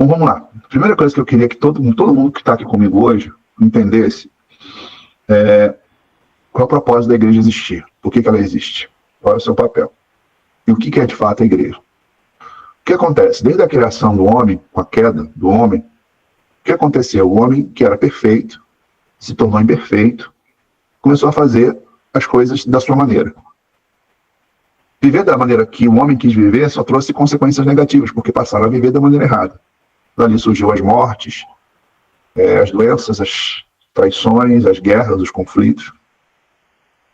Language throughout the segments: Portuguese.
Então vamos lá. A primeira coisa que eu queria que todo mundo que está aqui comigo hoje entendesse qual é o propósito da igreja existir. Por que ela existe? Qual é o seu papel? E o que é de fato a igreja? O que acontece? Desde a criação do homem, com a queda do homem, o que aconteceu? O homem que era perfeito, se tornou imperfeito, começou a fazer as coisas da sua maneira. Viver da maneira que o homem quis viver só trouxe consequências negativas, porque passaram a viver da maneira errada. Dali surgiu as mortes, as doenças, as traições, as guerras, os conflitos.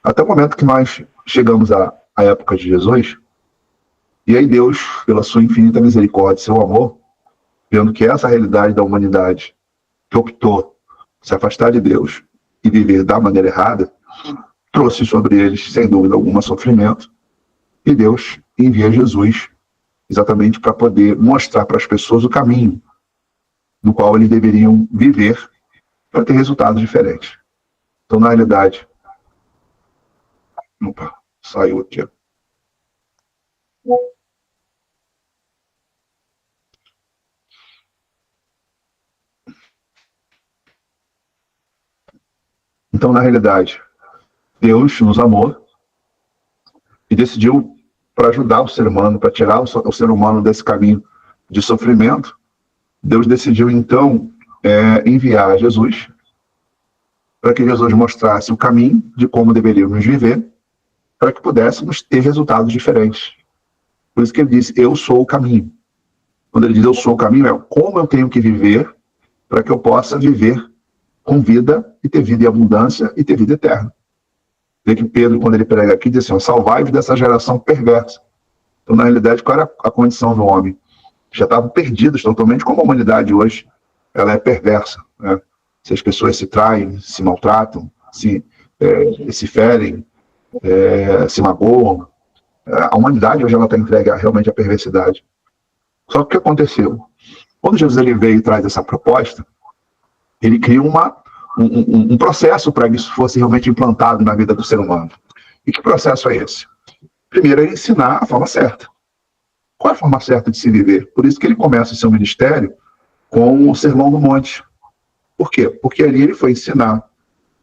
Até o momento que nós chegamos à época de Jesus, e aí Deus, pela sua infinita misericórdia, seu amor, vendo que essa realidade da humanidade que optou se afastar de Deus e viver da maneira errada, trouxe sobre eles, sem dúvida alguma, sofrimento. E Deus envia Jesus exatamente para poder mostrar para as pessoas o caminho no qual eles deveriam viver para ter resultados diferentes. Então, na realidade... Opa, saiu aqui. Então, na realidade, Deus nos amou e decidiu, para ajudar o ser humano, para tirar o ser humano desse caminho de sofrimento, Deus decidiu, então, enviar Jesus para que Jesus mostrasse o caminho de como deveríamos viver para que pudéssemos ter resultados diferentes. Por isso que ele disse, eu sou o caminho. Quando ele diz eu sou o caminho, é como eu tenho que viver para que eu possa viver com vida e ter vida em abundância e ter vida eterna. Vê que Pedro, quando ele prega aqui, diz assim, salvai-vos dessa geração perversa. Então, na realidade, qual era a condição do homem? Já estavam perdidos totalmente, como a humanidade hoje ela é perversa. Né? Se as pessoas se traem, se maltratam, se ferem, se magoam, a humanidade hoje ela está entregue realmente à perversidade. Só que o que aconteceu? Quando Jesus ele veio e traz essa proposta, ele cria um processo para que isso fosse realmente implantado na vida do ser humano. E que processo é esse? Primeiro é ensinar a forma certa. Qual é a forma certa de se viver? Por isso que ele começa o seu ministério com o Sermão do Monte. Por quê? Porque ali ele foi ensinar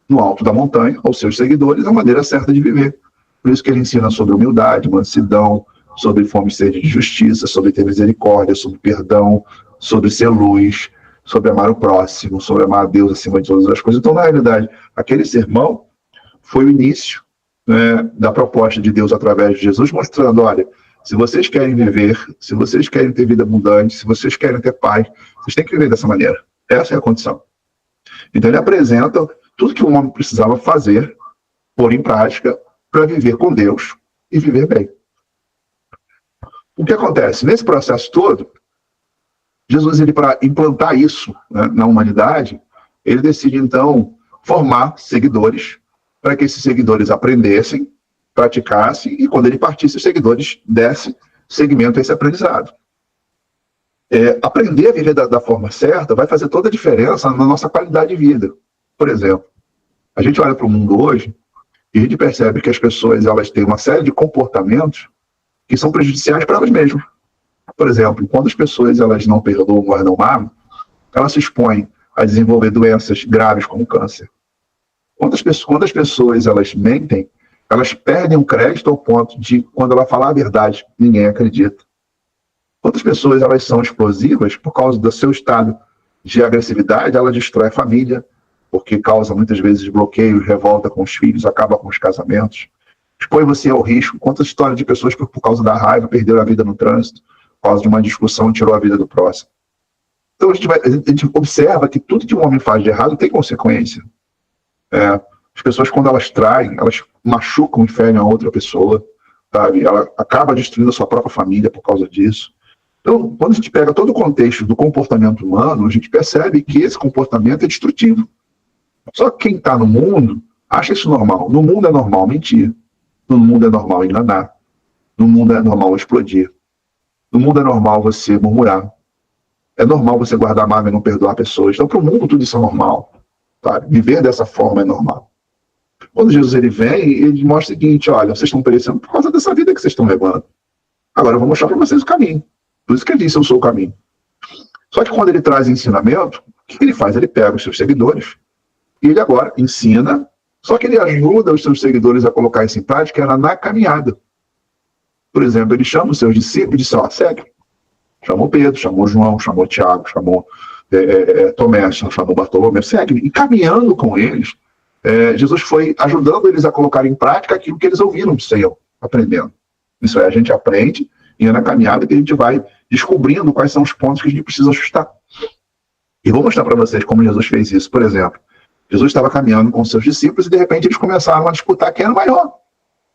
no alto da montanha aos seus seguidores a maneira certa de viver. Por isso que ele ensina sobre humildade, mansidão, sobre fome e sede de justiça, sobre ter misericórdia, sobre perdão, sobre ser luz, sobre amar o próximo, sobre amar a Deus acima de todas as coisas. Então, na realidade, aquele sermão foi o início, né, da proposta de Deus através de Jesus, mostrando, olha, se vocês querem viver, se vocês querem ter vida abundante, se vocês querem ter paz, vocês têm que viver dessa maneira. Essa é a condição. Então, ele apresenta tudo que o homem precisava fazer, pôr em prática, para viver com Deus e viver bem. O que acontece? Nesse processo todo, Jesus, para implantar isso, né, na humanidade, ele decide, então, formar seguidores, para que esses seguidores aprendessem, praticassem, e quando ele partisse, os seguidores dessem seguimento a esse aprendizado. Aprender a viver da forma certa vai fazer toda a diferença na nossa qualidade de vida. Por exemplo, a gente olha para o mundo hoje e a gente percebe que as pessoas elas têm uma série de comportamentos que são prejudiciais para elas mesmas. Por exemplo, quando as pessoas elas não perdoam, guardam mágoa, elas se expõem a desenvolver doenças graves como câncer. Quando as pessoas elas mentem, elas perdem o crédito ao ponto de, quando ela fala a verdade, ninguém acredita. Quantas pessoas elas são explosivas por causa do seu estado de agressividade, ela destrói a família, porque causa muitas vezes bloqueio, revolta com os filhos, acaba com os casamentos, expõe você ao risco. Quantas histórias de pessoas por causa da raiva perderam a vida no trânsito, por causa de uma discussão tirou a vida do próximo. Então a gente observa que tudo que um homem faz de errado tem consequência. As pessoas, quando elas traem, elas machucam e ferem a outra pessoa, sabe? Ela acaba destruindo a sua própria família por causa disso. Então, quando a gente pega todo o contexto do comportamento humano, a gente percebe que esse comportamento é destrutivo. Só que quem está no mundo acha isso normal. No mundo é normal mentir. No mundo é normal enganar. No mundo é normal explodir. No mundo é normal você murmurar. É normal você guardar mágoa e não perdoar pessoas. Então, para o mundo, tudo isso é normal. Sabe? Viver dessa forma é normal. Quando Jesus ele vem, ele mostra o seguinte, olha, vocês estão perecendo por causa dessa vida que vocês estão levando. Agora eu vou mostrar para vocês o caminho. Por isso que ele disse, eu sou o caminho. Só que quando ele traz ensinamento, o que ele faz? Ele pega os seus seguidores e ele agora ensina, só que ele ajuda os seus seguidores a colocar isso em prática na caminhada. Por exemplo, ele chama os seus discípulos e diz, ó, segue. Chamou Pedro, chamou João, chamou Tiago, chamou Tomé, chamou Bartolomeu, segue. E caminhando com eles, Jesus foi ajudando eles a colocar em prática aquilo que eles ouviram do Senhor, aprendendo. Isso é, a gente aprende e é na caminhada que a gente vai descobrindo quais são os pontos que a gente precisa ajustar. E vou mostrar para vocês como Jesus fez isso. Por exemplo, Jesus estava caminhando com seus discípulos e de repente eles começaram a disputar quem era o maior.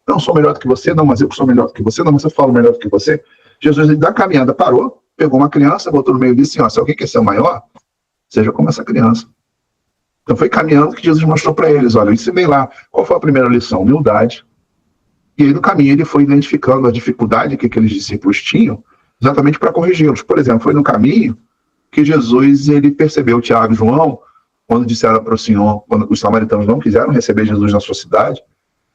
Não, sou melhor do que você, não, mas eu sou melhor do que você, não, mas eu falo melhor do que você. Jesus, da caminhada, parou, pegou uma criança, botou no meio e disse, ó, se alguém quer ser o maior, seja como essa criança. Então foi caminhando que Jesus mostrou para eles, olha, eu ensinei lá, qual foi a primeira lição? Humildade. E aí no caminho ele foi identificando a dificuldade que aqueles discípulos tinham, exatamente para corrigi-los. Por exemplo, foi no caminho que Jesus, ele percebeu Tiago e João, quando disseram para o Senhor, quando os samaritanos não quiseram receber Jesus na sua cidade,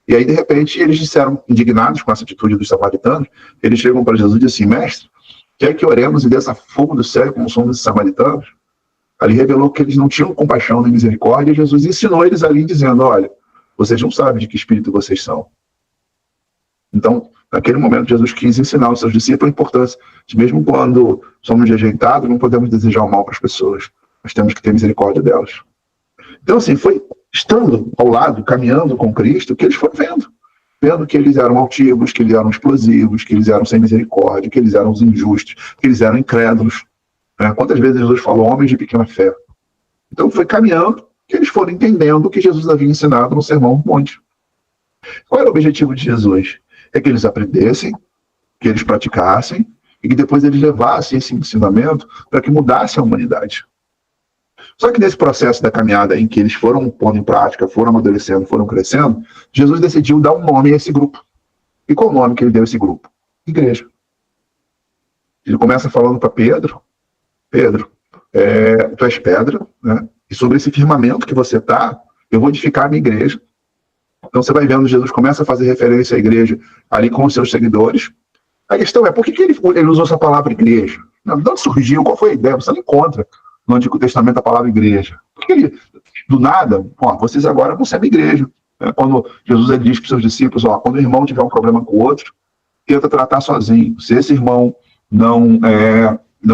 e aí, de repente, eles disseram, indignados com essa atitude dos samaritanos, eles chegam para Jesus e dizem assim, mestre, quer que oremos e desça fogo do céu como somos os samaritanos? Ali revelou que eles não tinham compaixão nem misericórdia, e Jesus ensinou eles ali dizendo, olha, vocês não sabem de que espírito vocês são. Então, naquele momento, Jesus quis ensinar aos seus discípulos a importância de, mesmo quando somos rejeitados, não podemos desejar o mal para as pessoas, nós temos que ter misericórdia delas. Então, assim, foi estando ao lado, caminhando com Cristo, que eles foram vendo que eles eram altivos, que eles eram explosivos, que eles eram sem misericórdia, que eles eram os injustos, que eles eram incrédulos. Quantas vezes Jesus falou, homens de pequena fé? Então foi caminhando que eles foram entendendo o que Jesus havia ensinado no Sermão do Monte. Qual era o objetivo de Jesus? É que eles aprendessem, que eles praticassem, e que depois eles levassem esse ensinamento para que mudasse a humanidade. Só que nesse processo da caminhada em que eles foram pondo em prática, foram amadurecendo, foram crescendo, Jesus decidiu dar um nome a esse grupo. E qual o nome que ele deu a esse grupo? Igreja. Ele começa falando para Pedro, tu és pedra, né? E sobre esse firmamento que você está, eu vou edificar a minha igreja. Então você vai vendo, Jesus começa a fazer referência à igreja ali com os seus seguidores. A questão é, por que ele usou essa palavra igreja? De onde surgiu? Qual foi a ideia? Você não encontra no Antigo Testamento a palavra igreja. Porque ele, do nada, vocês agora vão ser uma igreja. Quando Jesus ele diz para os seus discípulos, quando o irmão tiver um problema com o outro, tenta tratar sozinho. Se esse irmão não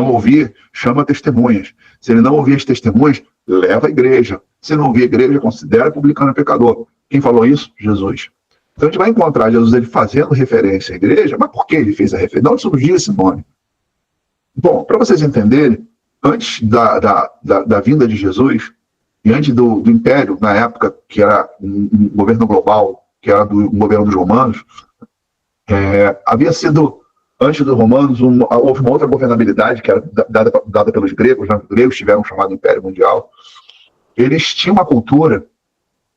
ouvir, chama testemunhas. Se ele não ouvir as testemunhas, leva a igreja. Se não ouvir a igreja, considera publicano e pecador. Quem falou isso? Jesus. Então a gente vai encontrar Jesus ele fazendo referência à igreja, mas por que ele fez a referência? De onde surgiu esse nome? Bom, para vocês entenderem, antes da vinda de Jesus, e antes do império, na época, que era um governo global, que era do governo dos romanos, havia sido, antes dos romanos, houve uma outra governabilidade que era dada pelos gregos, né? Os gregos tiveram um chamado Império Mundial. Eles tinham uma cultura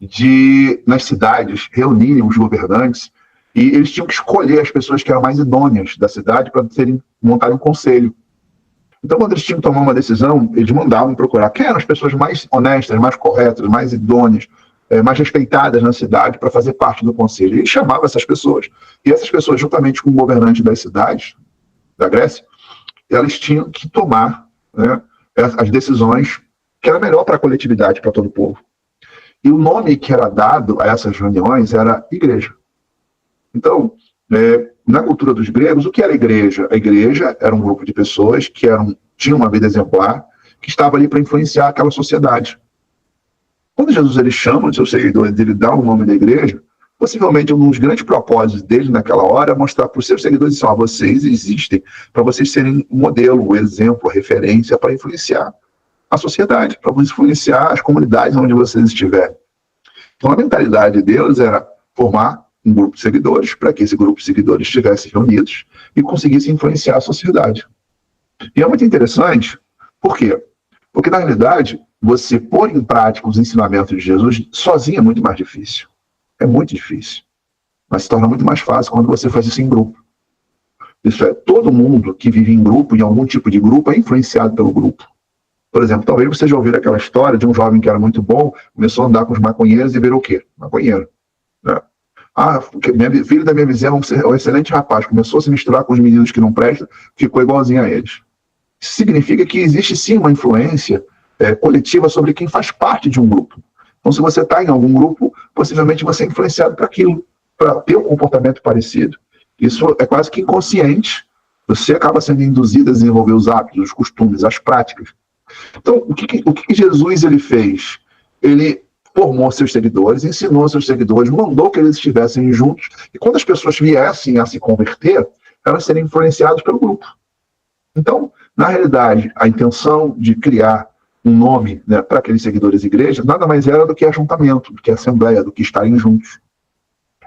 de, nas cidades, reunirem os governantes, e eles tinham que escolher as pessoas que eram mais idôneas da cidade para montarem um conselho. Então, quando eles tinham que tomar uma decisão, eles mandavam procurar quem eram as pessoas mais honestas, mais corretas, mais idôneas, mais respeitadas na cidade para fazer parte do conselho. E ele chamava essas pessoas. E essas pessoas, juntamente com o governante das cidades, da Grécia, elas tinham que tomar, né, as decisões que era melhor para a coletividade, para todo o povo. E o nome que era dado a essas reuniões era igreja. Então, na cultura dos gregos, o que era a igreja? A igreja era um grupo de pessoas que tinham uma vida exemplar, que estava ali para influenciar aquela sociedade. Quando Jesus ele chama os seus seguidores, ele dá o nome da igreja, possivelmente um dos grandes propósitos dele naquela hora é mostrar para os seus seguidores assim, vocês existem para vocês serem um modelo, um exemplo, a referência para influenciar a sociedade, para influenciar as comunidades onde vocês estiverem. Então a mentalidade deles era formar um grupo de seguidores, para que esse grupo de seguidores estivessem reunidos e conseguissem influenciar a sociedade. E é muito interessante, por quê? Porque, na realidade, você pôr em prática os ensinamentos de Jesus sozinho é muito mais difícil. É muito difícil. Mas se torna muito mais fácil quando você faz isso em grupo. Isso é, todo mundo que vive em grupo, em algum tipo de grupo, é influenciado pelo grupo. Por exemplo, talvez você já ouviu aquela história de um jovem que era muito bom, começou a andar com os maconheiros e virou o quê? Maconheiro. Né? Filho da minha vizinha é um excelente rapaz, começou a se misturar com os meninos que não prestam, ficou igualzinho a eles. significa que existe sim uma influência coletiva sobre quem faz parte de um grupo. Então, se você está em algum grupo, possivelmente você é influenciado para aquilo, para ter um comportamento parecido. Isso é quase que inconsciente. Você acaba sendo induzido a desenvolver os hábitos, os costumes, as práticas. Então, o que Jesus ele fez? Ele formou seus seguidores, ensinou seus seguidores, mandou que eles estivessem juntos, e quando as pessoas viessem a se converter, elas seriam influenciadas pelo grupo. Então, na realidade, a intenção de criar um nome, né, para aqueles seguidores da igreja, nada mais era do que ajuntamento, do que assembleia, do que estarem juntos.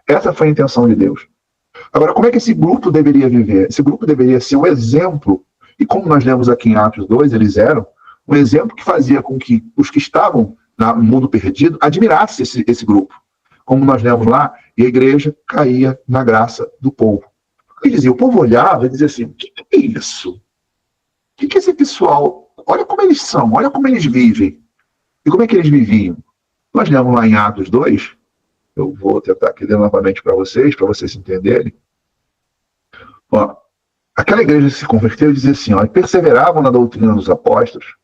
Essa foi a intenção de Deus. Agora, como é que esse grupo deveria viver? Esse grupo deveria ser um exemplo, e como nós lemos aqui em Atos 2, eles eram um exemplo que fazia com que os que estavam no mundo perdido admirassem esse grupo. Como nós lemos lá, e a igreja caía na graça do povo. Ele dizia, o povo olhava e dizia assim, o que é isso? O que é esse pessoal? Olha como eles são, olha como eles vivem. E como é que eles viviam? Nós lemos lá em Atos 2, eu vou tentar aqui ler novamente para vocês entenderem. Ó, aquela igreja que se converteu e dizia assim, ó, e perseveravam na doutrina dos apóstolos,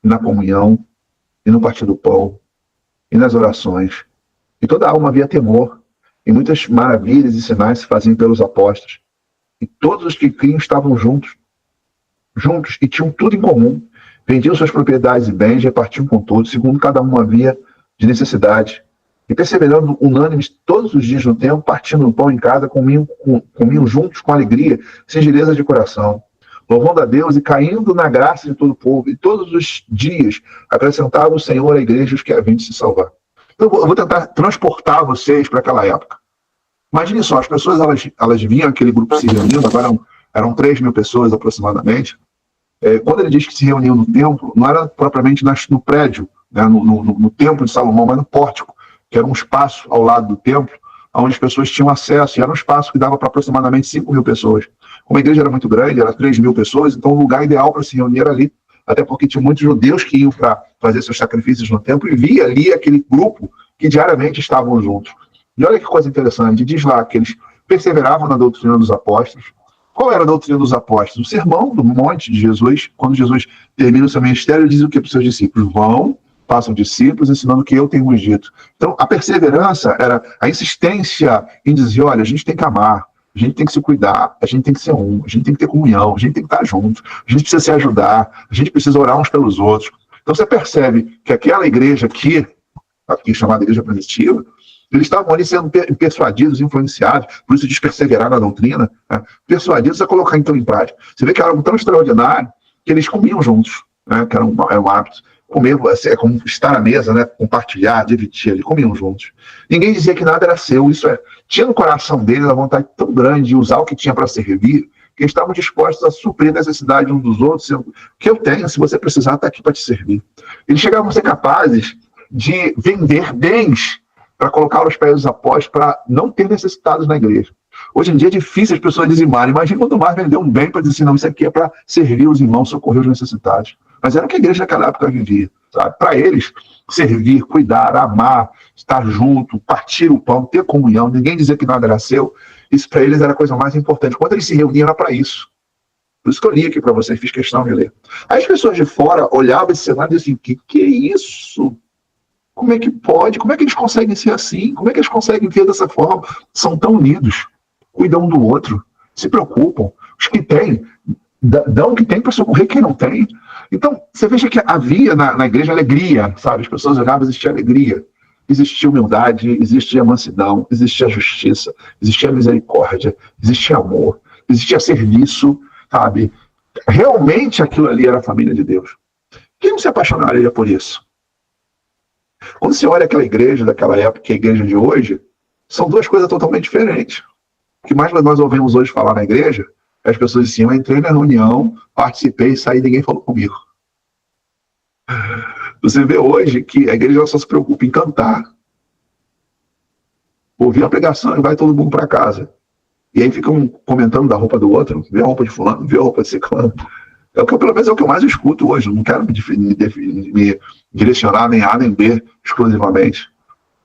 na comunhão, e no partir do pão, e nas orações. E toda alma havia temor, e muitas maravilhas e sinais se faziam pelos apóstolos. E todos os que criam estavam juntos, e tinham tudo em comum, vendiam suas propriedades e bens, repartiam com todos, segundo cada um havia de necessidade. E perseverando unânimes todos os dias no templo, partindo o pão em casa, comiam juntos com alegria, singeleza de coração, louvando a Deus e caindo na graça de todo o povo. E todos os dias acrescentava o Senhor à igreja os que haviam de se salvar. Então, eu vou tentar transportar vocês para aquela época. Imagine só, as pessoas elas vinham aquele grupo se reunindo, agora eram 3.000 pessoas aproximadamente. Quando ele diz que se reuniam no templo, não era propriamente no prédio, né, no templo de Salomão, mas no pórtico, que era um espaço ao lado do templo, onde as pessoas tinham acesso, e era um espaço que dava para aproximadamente 5.000 pessoas. Como a igreja era muito grande, era 3.000 pessoas, então o lugar ideal para se reunir era ali, até porque tinha muitos judeus que iam para fazer seus sacrifícios no templo, e via ali aquele grupo que diariamente estavam juntos. E olha que coisa interessante, diz lá que eles perseveravam na doutrina dos apóstolos. Qual era a doutrina dos apóstolos? O sermão do monte de Jesus, quando Jesus termina o seu ministério, ele diz o que para os seus discípulos? Vão, façam discípulos, ensinando o que eu tenho vos dito. Então, a perseverança era a insistência em dizer, olha, a gente tem que amar, a gente tem que se cuidar, a gente tem que ser um, a gente tem que ter comunhão, a gente tem que estar junto, a gente precisa se ajudar, a gente precisa orar uns pelos outros. Então, você percebe que aquela igreja aqui chamada igreja primitiva, eles estavam ali sendo persuadidos, influenciados, por isso diz perseverar na doutrina, né? Persuadidos a colocar então em prática. Você vê que era algo tão extraordinário que eles comiam juntos, né? Que era um hábito. Comer é como estar à mesa, né? Compartilhar, dividir, eles comiam juntos. Ninguém dizia que nada era seu, isso tinha no coração deles a vontade tão grande de usar o que tinha para servir, que eles estavam dispostos a suprir a necessidade uns dos outros. O que eu tenho, se você precisar, está aqui para te servir. Eles chegavam a ser capazes de vender bens para colocar aos pés dos apóstolos, para não ter necessitados na igreja. Hoje em dia é difícil as pessoas dizimarem. Imagina quando mais vender um bem para dizer assim, não, isso aqui é para servir os irmãos, socorrer os necessitados. Mas era o que a igreja naquela época vivia. Para eles, servir, cuidar, amar, estar junto, partir o pão, ter comunhão, ninguém dizia que nada era seu, isso para eles era a coisa mais importante. Quando eles se reuniam era para isso. Por isso que eu li aqui para vocês, fiz questão de ler. Aí as pessoas de fora olhavam esse cenário e diziam assim, que é isso? Como é que pode? Como é que eles conseguem ser assim? Como é que eles conseguem ver dessa forma? São tão unidos, cuidam um do outro, se preocupam. Os que têm, dão o que tem para socorrer quem não tem. Então, você veja que havia na igreja alegria, sabe? As pessoas olhavam, existia alegria, existia humildade, existia mansidão, existia justiça, existia misericórdia, existia amor, existia serviço, sabe? Realmente aquilo ali era a família de Deus. Quem não se apaixonaria por isso? Quando você olha aquela igreja daquela época e a igreja de hoje, são duas coisas totalmente diferentes. O que mais nós ouvimos hoje falar na igreja é as pessoas dizem, eu entrei na reunião, participei, saí, ninguém falou comigo. Você vê hoje que a igreja só se preocupa em cantar, ouvir a pregação e vai todo mundo para casa. E aí ficam comentando da roupa do outro, vê a roupa de fulano, vê a roupa de ciclano. Pelo menos é o que eu mais escuto hoje. Eu não quero me direcionar nem A nem B exclusivamente.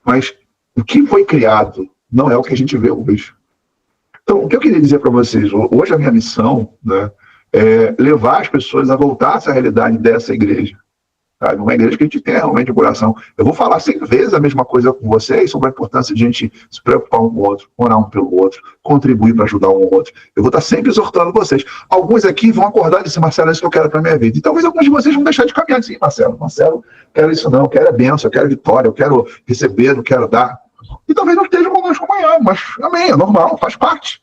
Mas o que foi criado não é o que a gente vê hoje. Então, o que eu queria dizer para vocês, hoje a minha missão, né, levar as pessoas a voltar a essa realidade dessa igreja. Sabe? Uma igreja que a gente tem realmente o coração. Eu vou falar 100 vezes a mesma coisa com vocês sobre a importância de a gente se preocupar um com o outro, orar um pelo outro, contribuir para ajudar um ao outro. Eu vou estar sempre exortando vocês. Alguns aqui vão acordar e dizer, Marcelo, é isso que eu quero para a minha vida. E talvez alguns de vocês vão deixar de caminhar assim, Marcelo, quero isso não, eu quero a bênção, eu quero a vitória, eu quero receber, eu quero dar. E talvez não estejam conosco amanhã, mas amém, é normal, faz parte.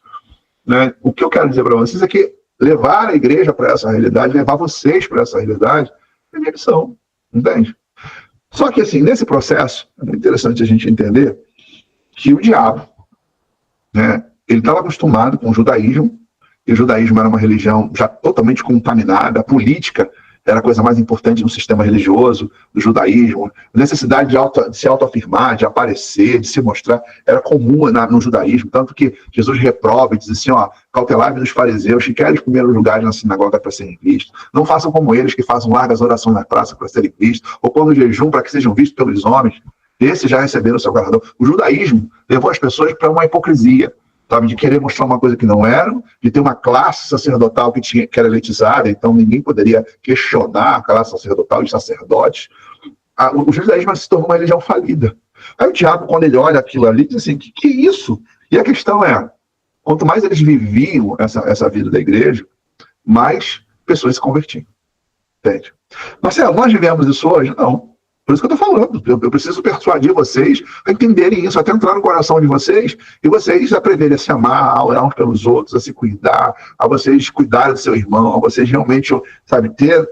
Né? O que eu quero dizer para vocês é que levar a igreja para essa realidade, levar vocês para essa realidade, é minha missão. Entende? Só que, assim, nesse processo, é muito interessante a gente entender que o diabo, né, ele estava acostumado com o judaísmo, e o judaísmo era uma religião já totalmente contaminada, a política era a coisa mais importante no sistema religioso do judaísmo, a necessidade de se autoafirmar, de aparecer, de se mostrar, era comum no judaísmo, tanto que Jesus reprova e diz assim, cautelai-vos dos fariseus, que querem os primeiros lugares na sinagoga para serem vistos, não façam como eles que fazem largas orações na praça para serem vistos, ou quando jejum para que sejam vistos pelos homens, esses já receberam o seu galardão. O judaísmo levou as pessoas para uma hipocrisia, sabe, de querer mostrar uma coisa que não eram, de ter uma classe sacerdotal que era elitizada, então ninguém poderia questionar a classe sacerdotal de sacerdotes. O judaísmo se tornou uma religião falida. Aí o diabo, quando ele olha aquilo ali, diz assim, que é isso? E a questão é, quanto mais eles viviam essa vida da igreja, mais pessoas se convertiam. Entende? Marcelo, nós vivemos isso hoje? Não. Por isso que eu estou falando. Eu preciso persuadir vocês a entenderem isso, até entrar no coração de vocês, e vocês aprenderem a se amar, a orar uns pelos outros, a se cuidar, a vocês cuidarem do seu irmão, a vocês realmente, sabe, ter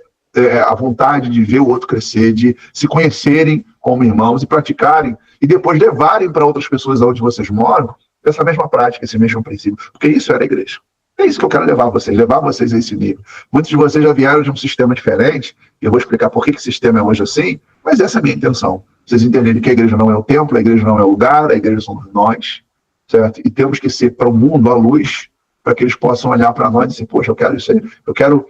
a vontade de ver o outro crescer, de se conhecerem como irmãos e praticarem, e depois levarem para outras pessoas onde vocês moram, essa mesma prática, esse mesmo princípio. Porque isso era a igreja. É isso que eu quero levar vocês a esse nível. Muitos de vocês já vieram de um sistema diferente, e eu vou explicar por que esse sistema é hoje assim, mas essa é a minha intenção. Vocês entenderem que a igreja não é o templo, a igreja não é o lugar, a igreja somos nós, certo? E temos que ser para o mundo a luz, para que eles possam olhar para nós e dizer, poxa, eu quero isso aí. Eu quero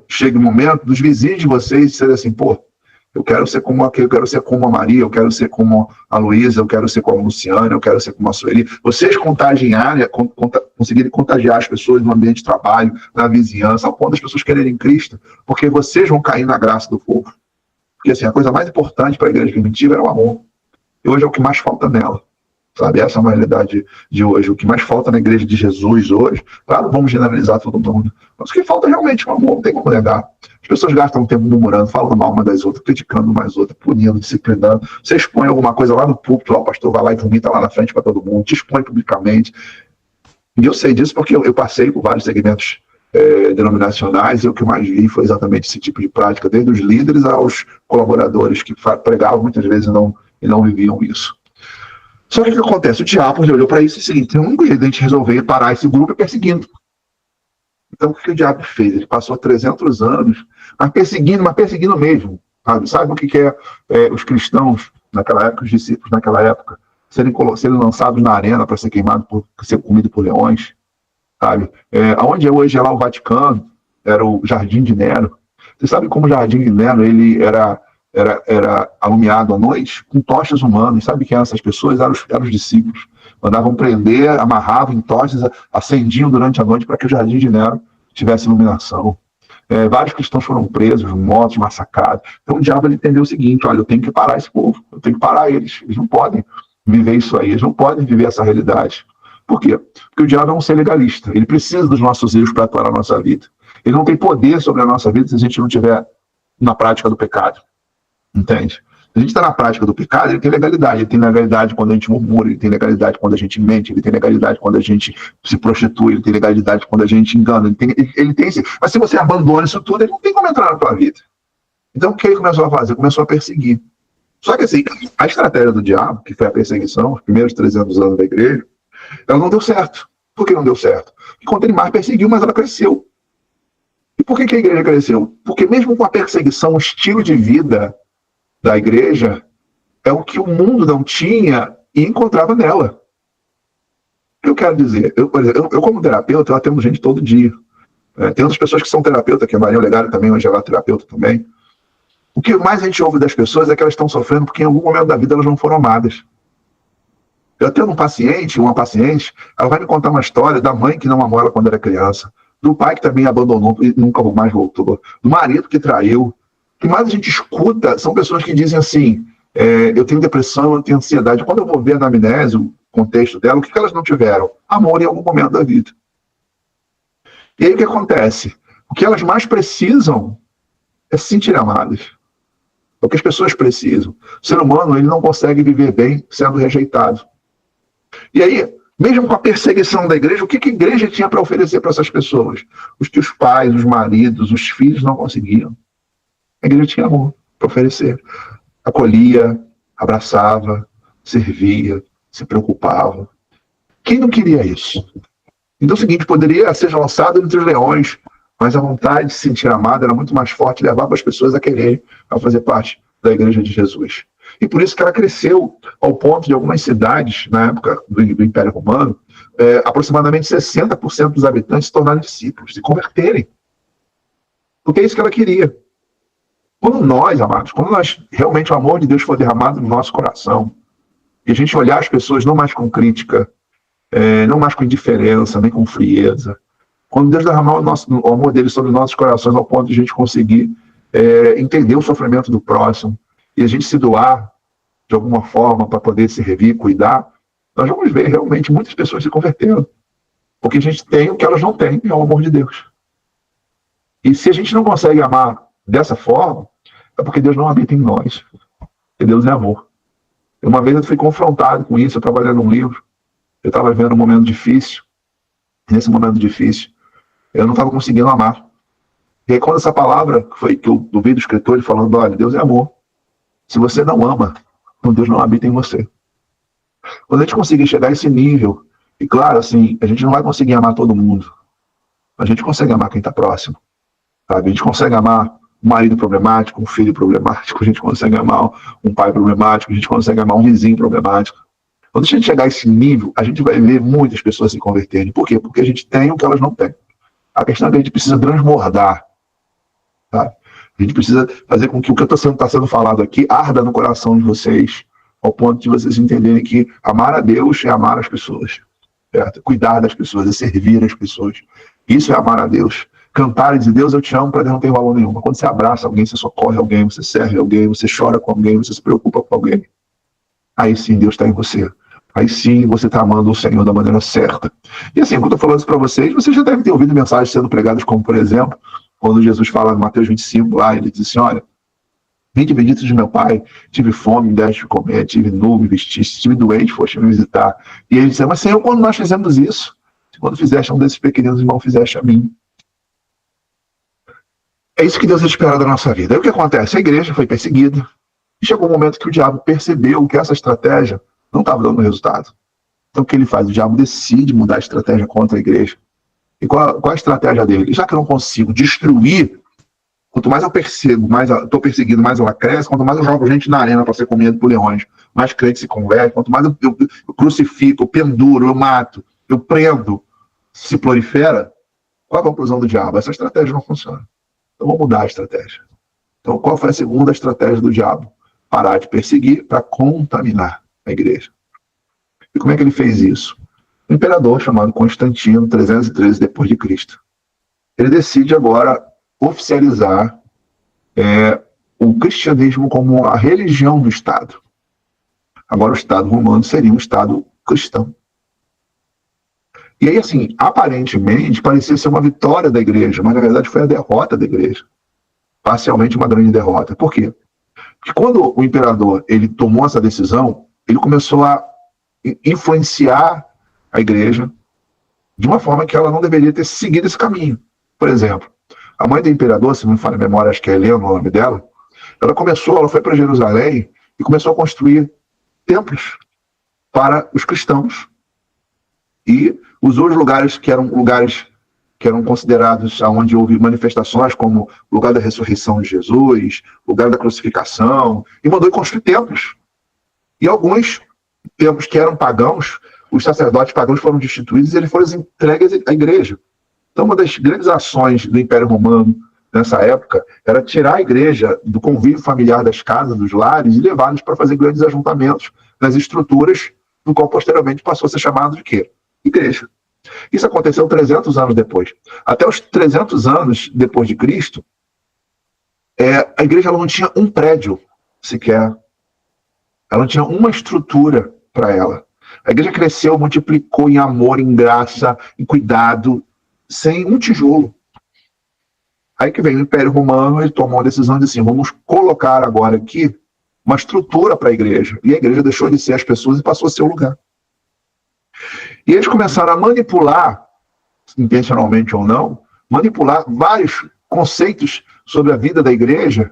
chegue o momento dos vizinhos de vocês serem assim, pô, eu quero ser como aquele, eu quero ser como a Maria, eu quero ser como a Luísa, eu quero ser como a Luciana, eu quero ser como a Sueli. Vocês conseguirem contagiar as pessoas no ambiente de trabalho, na vizinhança, ao ponto das pessoas quererem Cristo, porque vocês vão cair na graça do povo. Porque assim, a coisa mais importante para a igreja primitiva era o amor. E hoje é o que mais falta nela. Sabe? Essa é uma realidade de hoje. O que mais falta na igreja de Jesus hoje, claro, vamos generalizar todo mundo, mas o que falta realmente é o amor, não tem como negar. As pessoas gastam tempo murmurando, falando mal uma das outras, criticando uma das outras, punindo, disciplinando. Você expõe alguma coisa lá no púlpito, lá o pastor vai lá e vomita lá na frente para todo mundo, te expõe publicamente. E eu sei disso porque eu passei por vários segmentos denominacionais, e o que mais vi foi exatamente esse tipo de prática, desde os líderes aos colaboradores que pregavam muitas vezes e não viviam isso. Só que o que acontece? O diabo olhou para isso e disse, tem um único jeito de a gente resolver parar esse grupo perseguindo. Então o que o diabo fez? Ele passou 300 anos, mas perseguindo mesmo. Sabe o que os cristãos naquela época, os discípulos naquela época, serem lançados na arena para ser queimados, ser comidos por leões? Sabe? Onde hoje é lá o Vaticano, era o Jardim de Nero. Você sabe como o Jardim de Nero ele era alumiado à noite com tochas humanas? Sabe quem eram essas pessoas? Eram os discípulos. Mandavam prender, amarravam em tochas, acendiam durante a noite para que o Jardim de Nero tivesse iluminação. Vários cristãos foram presos, mortos, massacrados. Então o diabo ele entendeu o seguinte, olha, eu tenho que parar esse povo, eu tenho que parar eles não podem viver isso aí, eles não podem viver essa realidade. Por quê? Porque o diabo é um ser legalista, ele precisa dos nossos erros para atuar na nossa vida. Ele não tem poder sobre a nossa vida se a gente não estiver na prática do pecado. Entende? Se a gente está na prática do pecado, ele tem legalidade. Ele tem legalidade quando a gente murmura, ele tem legalidade quando a gente mente, ele tem legalidade quando a gente se prostitui, ele tem legalidade quando a gente engana. Ele tem sim. Mas se você abandona isso tudo, ele não tem como entrar na tua vida. Então o que ele começou a fazer? Começou a perseguir. Só que assim, a estratégia do diabo, que foi a perseguição, os primeiros 300 anos da igreja, ela não deu certo. Por que não deu certo? Porque quanto ele mais perseguiu, mais ela cresceu. E por que a igreja cresceu? Porque mesmo com a perseguição, o estilo de vida da igreja é o que o mundo não tinha e encontrava nela. O que eu quero dizer? Eu como terapeuta, eu atendo gente todo dia. Tem outras pessoas que são terapeutas, que a Maria Olegário também, hoje ela é terapeuta também. O que mais a gente ouve das pessoas é que elas estão sofrendo porque em algum momento da vida elas não foram amadas. Eu tendo uma paciente, ela vai me contar uma história da mãe que não amou ela quando era criança, do pai que também abandonou e nunca mais voltou, do marido que traiu. O que mais a gente escuta são pessoas que dizem assim, eu tenho depressão, eu tenho ansiedade. Quando eu vou ver na amnésia, o contexto dela, o que elas não tiveram? Amor em algum momento da vida. E aí o que acontece? O que elas mais precisam é se sentir amadas. É o que as pessoas precisam. O ser humano, ele não consegue viver bem sendo rejeitado. E aí, mesmo com a perseguição da igreja, o que a igreja tinha para oferecer para essas pessoas? Os que os pais, os maridos, os filhos não conseguiam. A igreja tinha amor para oferecer. Acolhia, abraçava, servia, se preocupava. Quem não queria isso? Então é o seguinte, poderia ser lançado entre os leões, mas a vontade de se sentir amado era muito mais forte, levava as pessoas a quererem, a fazer parte da igreja de Jesus. E por isso que ela cresceu ao ponto de algumas cidades, na época do Império Romano, aproximadamente 60% dos habitantes se tornarem discípulos, se converterem. Porque é isso que ela queria. Quando nós, amados, quando nós realmente o amor de Deus for derramado no nosso coração, e a gente olhar as pessoas não mais com crítica, não mais com indiferença, nem com frieza, quando Deus derramar o amor dele sobre nossos corações ao ponto de a gente conseguir entender o sofrimento do próximo, e a gente se doar de alguma forma para poder se revir, cuidar, nós vamos ver realmente muitas pessoas se convertendo. Porque a gente tem o que elas não têm, é o amor de Deus. E se a gente não consegue amar dessa forma, é porque Deus não habita em nós. Porque Deus é amor. Uma vez eu fui confrontado com isso, eu estava lendo um livro, eu estava vivendo um momento difícil, e nesse momento difícil, eu não estava conseguindo amar. E aí quando essa palavra, que eu ouvi do escritor, ele falando, olha, Deus é amor. Se você não ama, então Deus não habita em você. Quando a gente conseguir chegar a esse nível, e claro, assim, a gente não vai conseguir amar todo mundo, a gente consegue amar quem está próximo, sabe? A gente consegue amar um marido problemático, um filho problemático, a gente consegue amar um pai problemático, a gente consegue amar um vizinho problemático. Quando a gente chegar a esse nível, a gente vai ver muitas pessoas se converterem. Por quê? Porque a gente tem o que elas não têm. A questão é que a gente precisa transbordar. Tá? A gente precisa fazer com que o que está sendo falado aqui arda no coração de vocês, ao ponto de vocês entenderem que amar a Deus é amar as pessoas. Certo? Cuidar das pessoas, é servir as pessoas. Isso é amar a Deus. Cantar e dizer, Deus, eu te amo, para Deus não tem valor nenhum. Quando você abraça alguém, você socorre alguém, você serve alguém, você chora com alguém, você se preocupa com alguém. Aí sim, Deus está em você. Aí sim, você está amando o Senhor da maneira certa. E assim, quando eu estou falando isso para vocês já devem ter ouvido mensagens sendo pregadas, como, por exemplo, quando Jesus fala em Mateus 25, lá, ele diz assim, olha, vinde benditos de meu Pai, tive fome, me deste de comer, tive nu, me vestiste, estive doente, foste me visitar. E ele diz, mas Senhor, quando nós fizemos isso? Quando fizeste a um desses pequeninos irmãos, fizeste a mim. É isso que Deus espera da nossa vida. Aí o que acontece? A igreja foi perseguida, e chegou um momento que o diabo percebeu que essa estratégia não estava dando resultado. Então o que ele faz? O diabo decide mudar a estratégia contra a igreja. E qual a estratégia dele? Já que eu não consigo destruir, quanto mais eu percebo, mais estou perseguindo, mais ela cresce, quanto mais eu jogo gente na arena para ser comido por leões, mais crente se converte, quanto mais eu crucifico, eu penduro, eu mato, eu prendo, se prolifera, qual a conclusão do diabo? Essa estratégia não funciona. Então vamos mudar a estratégia. Então qual foi a segunda estratégia do diabo? Parar de perseguir para contaminar a igreja. E como é que ele fez isso? Um imperador chamado Constantino, 313 depois de Cristo. Ele decide agora oficializar o cristianismo como a religião do Estado. Agora o Estado romano seria um Estado cristão. E aí, assim, aparentemente, parecia ser uma vitória da igreja, mas na verdade foi a derrota da igreja. Parcialmente uma grande derrota. Por quê? Porque quando o imperador ele tomou essa decisão, ele começou a influenciar a igreja de uma forma que ela não deveria ter seguido esse caminho. Por exemplo, a mãe do imperador, se não me falha a memória, acho que é Helena o nome dela, ela foi para Jerusalém e começou a construir templos para os cristãos. E usou os lugares que eram considerados onde houve manifestações, como o lugar da ressurreição de Jesus, o lugar da crucificação, e mandou construir templos. E alguns templos que eram pagãos, os sacerdotes pagãos foram destituídos e eles foram entregues à igreja. Então, uma das grandes ações do Império Romano nessa época era tirar a igreja do convívio familiar das casas, dos lares, e levá-los para fazer grandes ajuntamentos nas estruturas, no qual posteriormente passou a ser chamado de quê? Igreja. Isso aconteceu 300 anos depois. Até os 300 anos depois de Cristo, a igreja ela não tinha um prédio sequer. Ela não tinha uma estrutura para ela. A igreja cresceu, multiplicou em amor, em graça, em cuidado, sem um tijolo. Aí que vem o Império Romano, ele tomou uma decisão de assim, vamos colocar agora aqui uma estrutura para a igreja. E a igreja deixou de ser as pessoas e passou a ser o lugar. E eles começaram a manipular, intencionalmente ou não, manipular vários conceitos sobre a vida da igreja,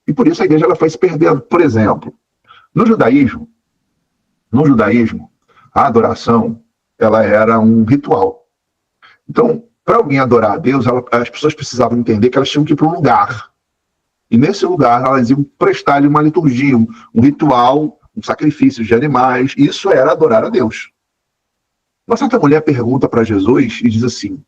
e por isso a igreja ela foi se perdendo. Por exemplo, no judaísmo, a adoração ela era um ritual. Então, para alguém adorar a Deus, as pessoas precisavam entender que elas tinham que ir para um lugar. E nesse lugar elas iam prestar-lhe uma liturgia, um ritual, um sacrifício de animais. Isso era adorar a Deus. Uma certa mulher pergunta para Jesus e diz assim,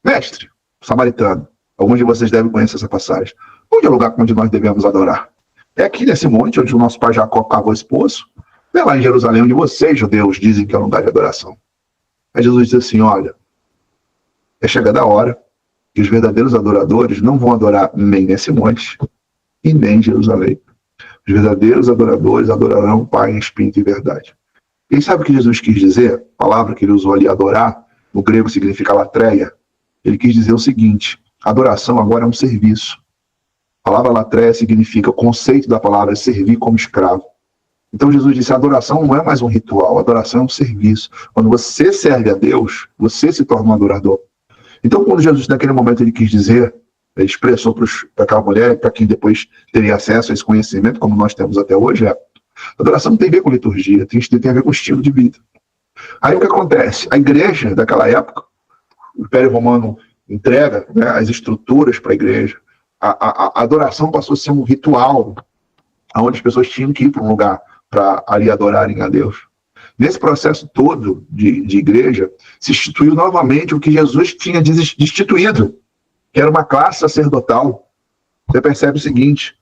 mestre, samaritano, alguns de vocês devem conhecer essa passagem, onde é o lugar onde nós devemos adorar? É aqui nesse monte onde o nosso pai Jacó cavou esse poço? É lá em Jerusalém, onde vocês, judeus, dizem que é um lugar de adoração. Aí Jesus diz assim, olha, é chegada a hora que os verdadeiros adoradores não vão adorar nem nesse monte e nem em Jerusalém. Os verdadeiros adoradores adorarão o Pai em espírito e verdade. E sabe o que Jesus quis dizer? A palavra que ele usou ali, adorar, no grego significa latreia. Ele quis dizer o seguinte, adoração agora é um serviço. A palavra latreia significa, o conceito da palavra é servir como escravo. Então Jesus disse, a adoração não é mais um ritual, a adoração é um serviço. Quando você serve a Deus, você se torna um adorador. Então, quando Jesus, naquele momento, ele quis dizer, ele expressou para aquela mulher, para quem depois teria acesso a esse conhecimento, como nós temos até hoje, a adoração não tem a ver com liturgia, tem a ver com estilo de vida. Aí o que acontece? A igreja daquela época, o Império Romano entrega, né, as estruturas para a igreja, a adoração passou a ser um ritual, onde as pessoas tinham que ir para um lugar para ali adorarem a Deus. Nesse processo todo de igreja, se instituiu novamente o que Jesus tinha destituído, que era uma classe sacerdotal. Você percebe o seguinte,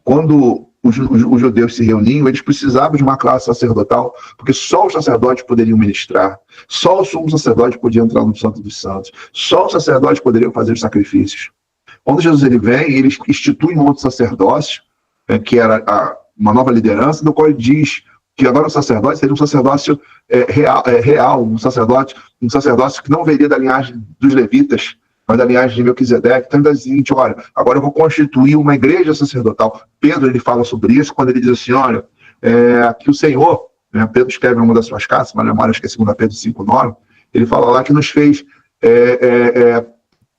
quando os judeus se reuniam, eles precisavam de uma classe sacerdotal, porque só os sacerdotes poderiam ministrar, só o sumo sacerdote podia entrar no Santo dos Santos, só os sacerdotes poderiam fazer os sacrifícios. Quando Jesus ele vem, ele institui um outro sacerdócio, que era uma nova liderança, no qual ele diz que agora o sacerdote seria um sacerdócio real, um sacerdócio que não veria da linhagem dos levitas, mas da linhagem de Melquisedeque. Então ele diz o seguinte, olha, agora eu vou constituir uma igreja sacerdotal. Pedro ele fala sobre isso quando ele diz assim, olha, que o Senhor, né, Pedro escreve em uma das suas cartas, uma memória, acho que é 2 Pedro 5,9, ele fala lá que nos fez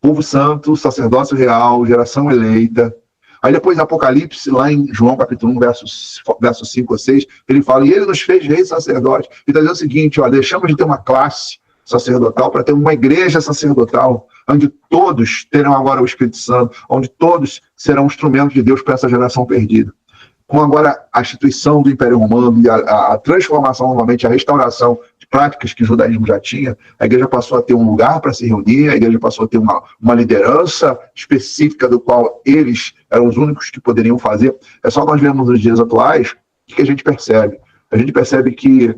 povo santo, sacerdócio real, geração eleita. Aí depois Apocalipse, lá em João capítulo 1, verso 5 ou 6, ele fala, e ele nos fez reis sacerdotes. E está dizendo o seguinte, ó, deixamos de ter uma classe sacerdotal para ter uma igreja sacerdotal, onde todos terão agora o Espírito Santo, onde todos serão instrumentos de Deus para essa geração perdida. Com agora a instituição do Império Romano e a transformação novamente, a restauração de práticas que o judaísmo já tinha, a igreja passou a ter um lugar para se reunir, a igreja passou a ter uma liderança específica do qual eles eram os únicos que poderiam fazer. É só nós vemos nos dias atuais o que a gente percebe. A gente percebe que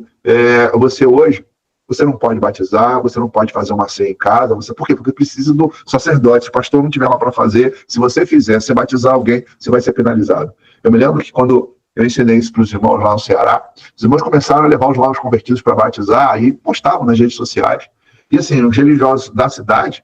você hoje, você não pode batizar, você não pode fazer uma ceia em casa. Por quê? Porque precisa do sacerdote. Se o pastor não estiver lá para fazer, se você fizer, se batizar alguém, você vai ser penalizado. Eu me lembro que quando eu ensinei isso para os irmãos lá no Ceará, os irmãos começaram a levar os novos convertidos para batizar e postavam nas redes sociais. E assim, os religiosos da cidade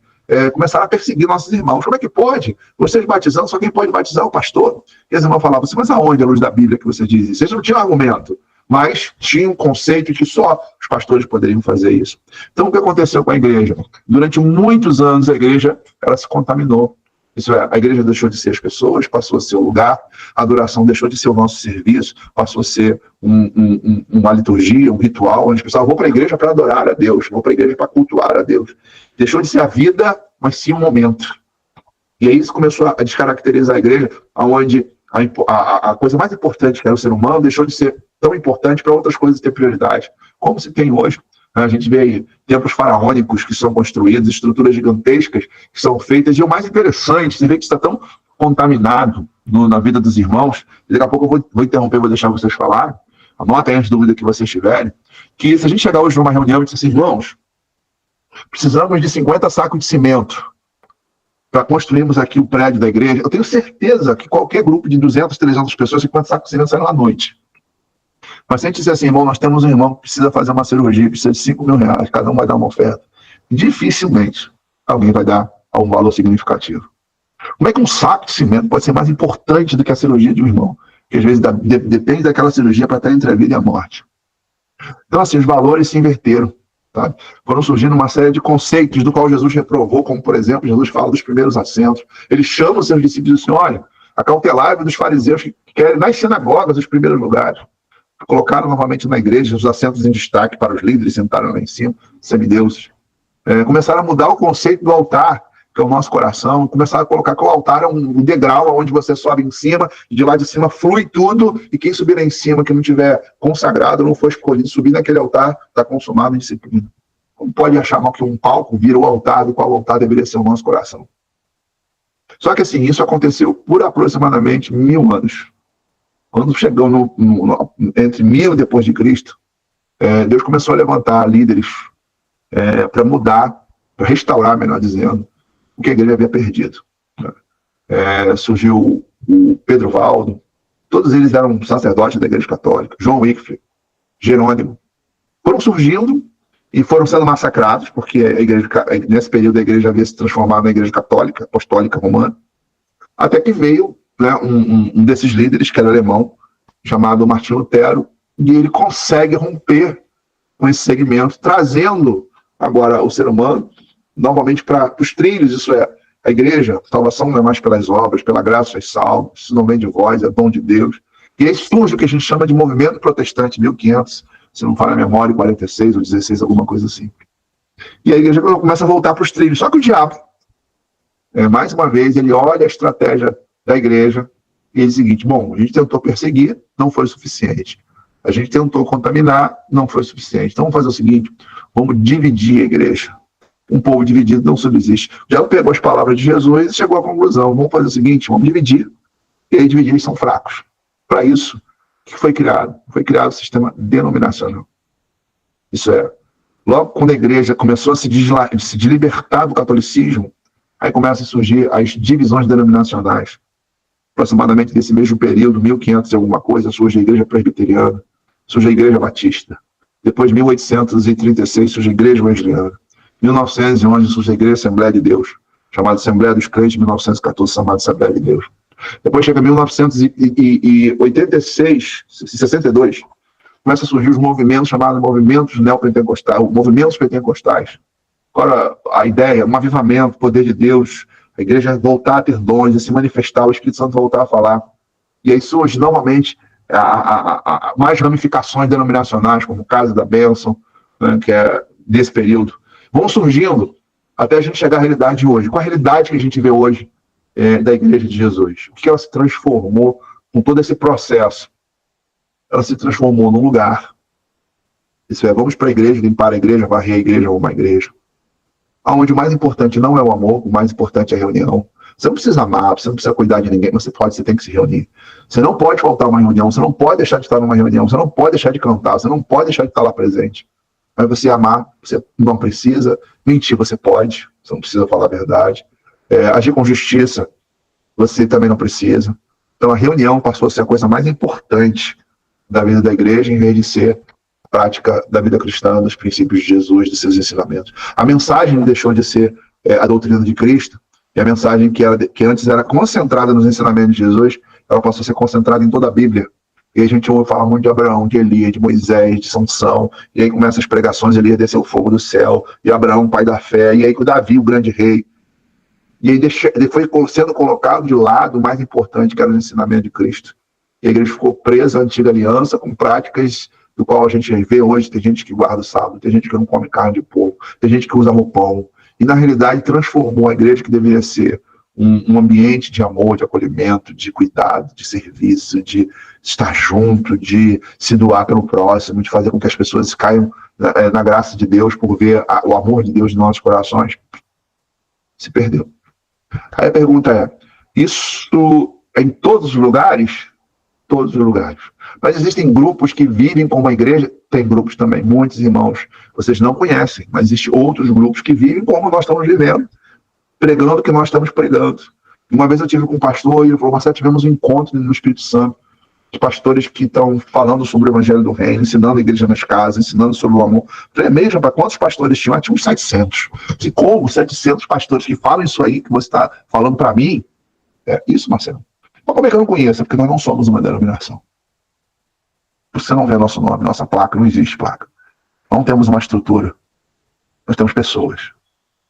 começaram a perseguir nossos irmãos. Como é que pode? Vocês batizando, só quem pode batizar é o pastor. E os irmãos falavam assim, mas aonde, à luz da Bíblia, que você diz isso? Vocês não tinham argumento, mas tinha um conceito de que só os pastores poderiam fazer isso. Então, o que aconteceu com a igreja? Durante muitos anos, a igreja ela se contaminou. Isso é, a igreja deixou de ser as pessoas, passou a ser o lugar, a adoração deixou de ser o nosso serviço, passou a ser uma liturgia, um ritual, onde as pessoas vão para a igreja para adorar a Deus, vão para a igreja para cultuar a Deus. Deixou de ser a vida, mas sim um momento. E aí isso começou a descaracterizar a igreja, onde a coisa mais importante, que era o ser humano, deixou de ser tão importante para outras coisas ter prioridade. Como se tem hoje. A gente vê aí templos faraônicos que são construídos, estruturas gigantescas que são feitas, e o mais interessante, você vê que está tão contaminado na vida dos irmãos, e daqui a pouco eu vou interromper, vou deixar vocês falarem, anotem as dúvidas que vocês tiverem, que se a gente chegar hoje numa reunião e disser assim, irmãos, Precisamos de 50 sacos de cimento para construirmos aqui o prédio da igreja. Eu tenho certeza que qualquer grupo de 200, 300 pessoas, 50 sacos de cimento saem à noite. Mas se a gente disser assim, irmão, nós temos um irmão que precisa fazer uma cirurgia, precisa de 5 mil reais, cada um vai dar uma oferta. Dificilmente alguém vai dar um valor significativo. Como é que um saco de cimento pode ser mais importante do que a cirurgia de um irmão? Que às vezes depende daquela cirurgia para estar entre a vida e a morte. Então, assim, os valores se inverteram. Sabe? Foram surgindo uma série de conceitos do qual Jesus reprovou, como, por exemplo, Jesus fala dos primeiros assentos. Ele chama os seus discípulos e diz assim, olha, acautelai-vos dos fariseus que querem nas sinagogas os primeiros lugares. Colocaram novamente na igreja os assentos em destaque para os líderes, sentaram lá em cima, semideuses. Começaram a mudar o conceito do altar, que é o nosso coração, começaram a colocar que o altar é um degrau onde você sobe em cima, e de lá de cima flui tudo, e quem subir lá em cima, que não tiver consagrado, não for escolhido, subir naquele altar, está consumado em disciplina. Como pode achar mal que um palco vira o altar, do qual o altar deveria ser o nosso coração? Só que assim, isso aconteceu por aproximadamente 1000 anos. Quando chegou entre 1000 depois de Cristo, Deus começou a levantar líderes para mudar, para restaurar, melhor dizendo, o que a igreja havia perdido. Surgiu o Pedro Valdo, todos eles eram sacerdotes da igreja católica, João Wycliffe, Jerônimo, foram surgindo e foram sendo massacrados, porque a igreja, nesse período a igreja havia se transformado na igreja católica, apostólica romana, até que veio, né, um desses líderes, que era alemão, chamado Martinho Lutero, e ele consegue romper com esse segmento, trazendo agora o ser humano novamente para os trilhos, isso é, a igreja, a salvação não é mais pelas obras, pela graça é salvo, isso não vem de vós, é dom de Deus. E aí surge o que a gente chama de movimento protestante, 1500, se não falha a memória, 46 ou 16, alguma coisa assim. E a igreja começa a voltar para os trilhos, só que o diabo, mais uma vez, ele olha a estratégia da igreja e diz o seguinte, bom, a gente tentou perseguir, não foi suficiente. A gente tentou contaminar, não foi suficiente. Então vamos fazer o seguinte, vamos dividir a igreja. Um povo dividido não subsiste. O diabo pegou as palavras de Jesus e chegou à conclusão, vamos fazer o seguinte, vamos dividir. E aí dividir eles são fracos. Para isso, o que foi criado? Foi criado o sistema denominacional. Isso é, logo quando a igreja começou a se libertar do catolicismo, aí começam a surgir as divisões denominacionais. Aproximadamente nesse mesmo período, 1500 e alguma coisa, surge a igreja presbiteriana, surge a igreja batista. Depois, 1836, surge a igreja wesleyana. 1911 surge a igreja Assembleia de Deus, chamada Assembleia dos Crentes, 1914 chamada Assembleia de Deus. Depois chega 1986, 62, começa a surgir os movimentos chamados movimentos neopentecostais, movimentos pentecostais. Agora, a ideia, um avivamento, poder de Deus, a igreja voltar a ter dons, a se manifestar, o Espírito Santo voltar a falar. E aí surge novamente mais ramificações denominacionais, como o caso da bênção, né, que é desse período. Vão surgindo até a gente chegar à realidade de hoje. Qual a realidade que a gente vê hoje da Igreja de Jesus? O que ela se transformou com todo esse processo? Ela se transformou num lugar. Isso é, vamos para a igreja, limpar a igreja, varrer a igreja, arrumar a igreja. Onde o mais importante não é o amor, o mais importante é a reunião. Você não precisa amar, você não precisa cuidar de ninguém, mas você tem que se reunir. Você não pode faltar uma reunião, você não pode deixar de estar numa reunião, você não pode deixar de cantar, você não pode deixar de estar lá presente. Mas você amar, você não precisa. Mentir, você pode, você não precisa falar a verdade. Agir com justiça, você também não precisa. Então a reunião passou a ser a coisa mais importante da vida da igreja, em vez de ser a prática da vida cristã, dos princípios de Jesus, de seus ensinamentos. A mensagem deixou de ser a doutrina de Cristo, e a mensagem que antes era concentrada nos ensinamentos de Jesus, ela passou a ser concentrada em toda a Bíblia. E a gente ouve falar muito de Abraão, de Elias, de Moisés, de Sansão, e aí começam as pregações, Elias desceu o fogo do céu, e Abraão, pai da fé, e aí com Davi, o grande rei. E aí ele foi sendo colocado de lado o mais importante, que era o ensinamento de Cristo. E a igreja ficou presa à antiga aliança, com práticas do qual a gente vê hoje. Tem gente que guarda o sábado, tem gente que não come carne de porco, tem gente que usa roupão. E na realidade transformou a igreja, que deveria ser um ambiente de amor, de acolhimento, de cuidado, de serviço, de estar junto, de se doar pelo próximo, de fazer com que as pessoas caiam na graça de Deus por ver o amor de Deus nos nossos corações. Se perdeu. Aí a pergunta é, isso é em todos os lugares? todos os lugares. Mas existem grupos que vivem como uma igreja, tem grupos também, muitos irmãos, vocês não conhecem, mas existem outros grupos que vivem como nós estamos vivendo, pregando o que nós estamos pregando. Uma vez eu tive com um pastor e ele falou, Marcelo, tivemos um encontro no Espírito Santo, de pastores que estão falando sobre o Evangelho do Reino, ensinando a igreja nas casas, ensinando sobre o amor. Falei, mesmo, para quantos pastores tinham? Tinha uns 700. E como 700 pastores que falam isso aí que você está falando para mim? É isso, Marcelo. Mas como é que eu não conheço? É porque nós não somos uma denominação. Você não vê nosso nome, nossa placa, não existe placa. Não temos uma estrutura. Nós temos pessoas.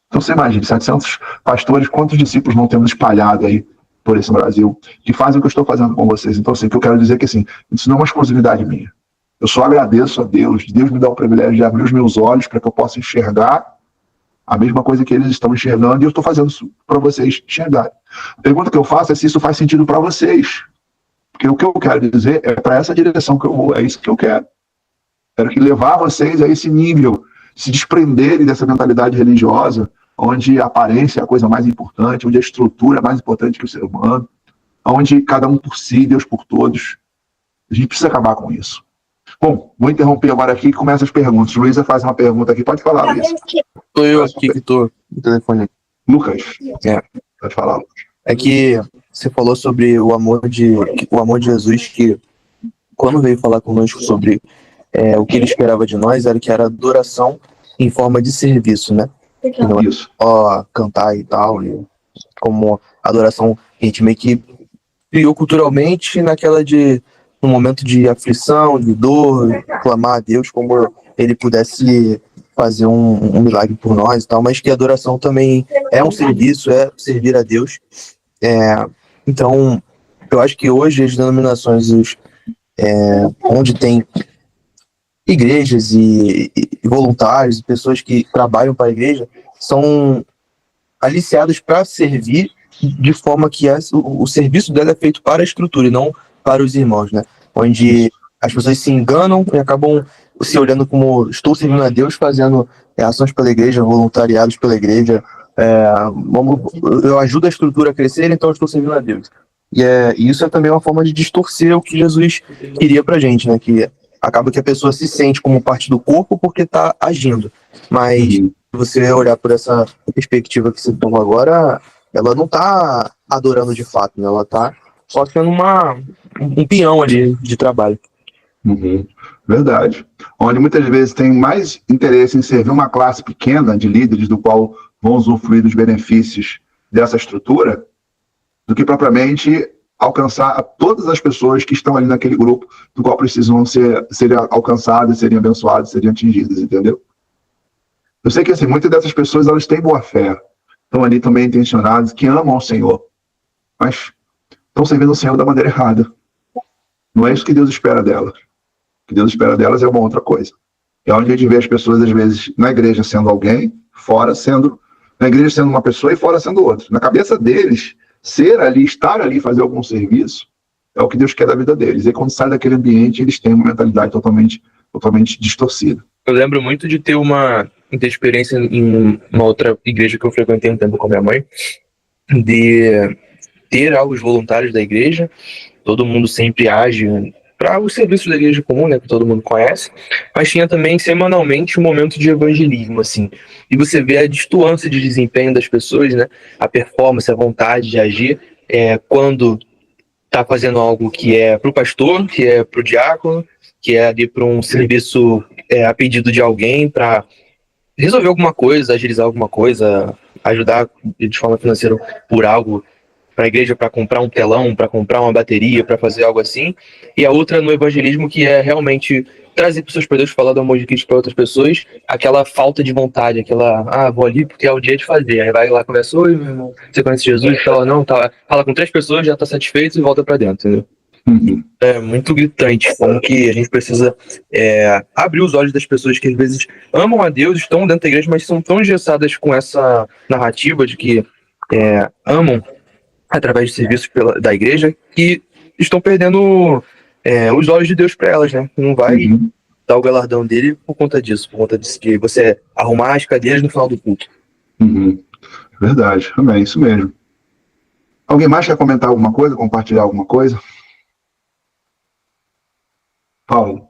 Então você imagina, 700 pastores, quantos discípulos não temos espalhado aí por esse Brasil, que fazem o que eu estou fazendo com vocês. Então, assim, o que eu quero dizer é que, assim, isso não é uma exclusividade minha. Eu só agradeço a Deus. Deus me dá o privilégio de abrir os meus olhos para que eu possa enxergar a mesma coisa que eles estão enxergando, e eu estou fazendo isso para vocês enxergarem. A pergunta que eu faço é se isso faz sentido para vocês. Porque o que eu quero dizer é para essa direção que eu vou, é isso que eu quero. Quero que levar vocês a esse nível, se desprenderem dessa mentalidade religiosa, onde a aparência é a coisa mais importante, onde a estrutura é mais importante que o ser humano, onde cada um por si, Deus por todos. A gente precisa acabar com isso. Bom, vou interromper agora aqui e começa as perguntas. Luísa faz uma pergunta aqui. Pode falar, Luísa. Sou eu aqui que estou no telefone. Lucas. É. Pode falar, Lucas. É que você falou sobre o amor de Jesus, que quando veio falar conosco sobre o que ele esperava de nós, era que era adoração em forma de serviço, né? Que não é só cantar e tal, e como adoração que a gente meio que criou culturalmente no momento de aflição, de dor, clamar a Deus como ele pudesse fazer um milagre por nós e tal, mas que a adoração também é um serviço, é servir a Deus. Então, eu acho que hoje as denominações onde tem igrejas e voluntários, pessoas que trabalham para a igreja, são aliciadas para servir de forma que o serviço dela é feito para a estrutura e não para os irmãos, né? Onde as pessoas se enganam e acabam se olhando como estou servindo a Deus, fazendo ações pela igreja, voluntariados pela igreja, eu ajudo a estrutura a crescer, então eu estou servindo a Deus. E isso é também uma forma de distorcer o que Jesus queria pra gente, né? Que acaba que a pessoa se sente como parte do corpo porque está agindo. Mas se você olhar por essa perspectiva que você tomou agora, ela não está adorando de fato, né? Ela está só sendo um peão ali de trabalho. Verdade. Onde muitas vezes tem mais interesse em servir uma classe pequena de líderes do qual vão usufruir dos benefícios dessa estrutura, do que propriamente alcançar todas as pessoas que estão ali naquele grupo, do qual precisam serem alcançadas, serem abençoadas, serem atingidas, entendeu? Eu sei que assim, muitas dessas pessoas elas têm boa fé, estão ali também intencionadas, que amam o Senhor, mas estão servindo o Senhor da maneira errada. Não é isso que Deus espera delas. O que Deus espera delas é uma outra coisa. É onde a gente vê as pessoas, às vezes, na igreja sendo alguém, na igreja sendo uma pessoa e fora sendo outra. Na cabeça deles, estar ali, fazer algum serviço, é o que Deus quer da vida deles. E quando sai daquele ambiente, eles têm uma mentalidade totalmente distorcida. Eu lembro muito de ter experiência em uma outra igreja que eu frequentei um tempo com a minha mãe, de ter os voluntários da igreja, todo mundo sempre age para os serviços da igreja comum, né, que todo mundo conhece, mas tinha também semanalmente um momento de evangelismo, assim, e você vê a distância de desempenho das pessoas, né, a performance, a vontade de agir, quando está fazendo algo que é para o pastor, que é para o diácono, que é ali para um serviço a pedido de alguém, para resolver alguma coisa, agilizar alguma coisa, ajudar de forma financeira por algo, para a igreja, para comprar um telão, para comprar uma bateria, para fazer algo assim, e a outra no evangelismo, que é realmente trazer para os seus perdedores, falar do amor de Cristo para outras pessoas, aquela falta de vontade, vou ali porque é o dia de fazer, aí vai lá, conversa, oi, meu irmão, você conhece Jesus? Fala, não, tá, fala com 3 pessoas, já está satisfeito e volta para dentro, entendeu? É muito gritante como que a gente precisa abrir os olhos das pessoas que às vezes amam a Deus, estão dentro da igreja, mas são tão engessadas com essa narrativa de que amam através de serviços da igreja, que estão perdendo os olhos de Deus para elas, né? Não vai dar o galardão dele por conta disso, que você arrumar as cadeiras no final do culto. Verdade, é isso mesmo. Alguém mais quer comentar alguma coisa, compartilhar alguma coisa? Paulo.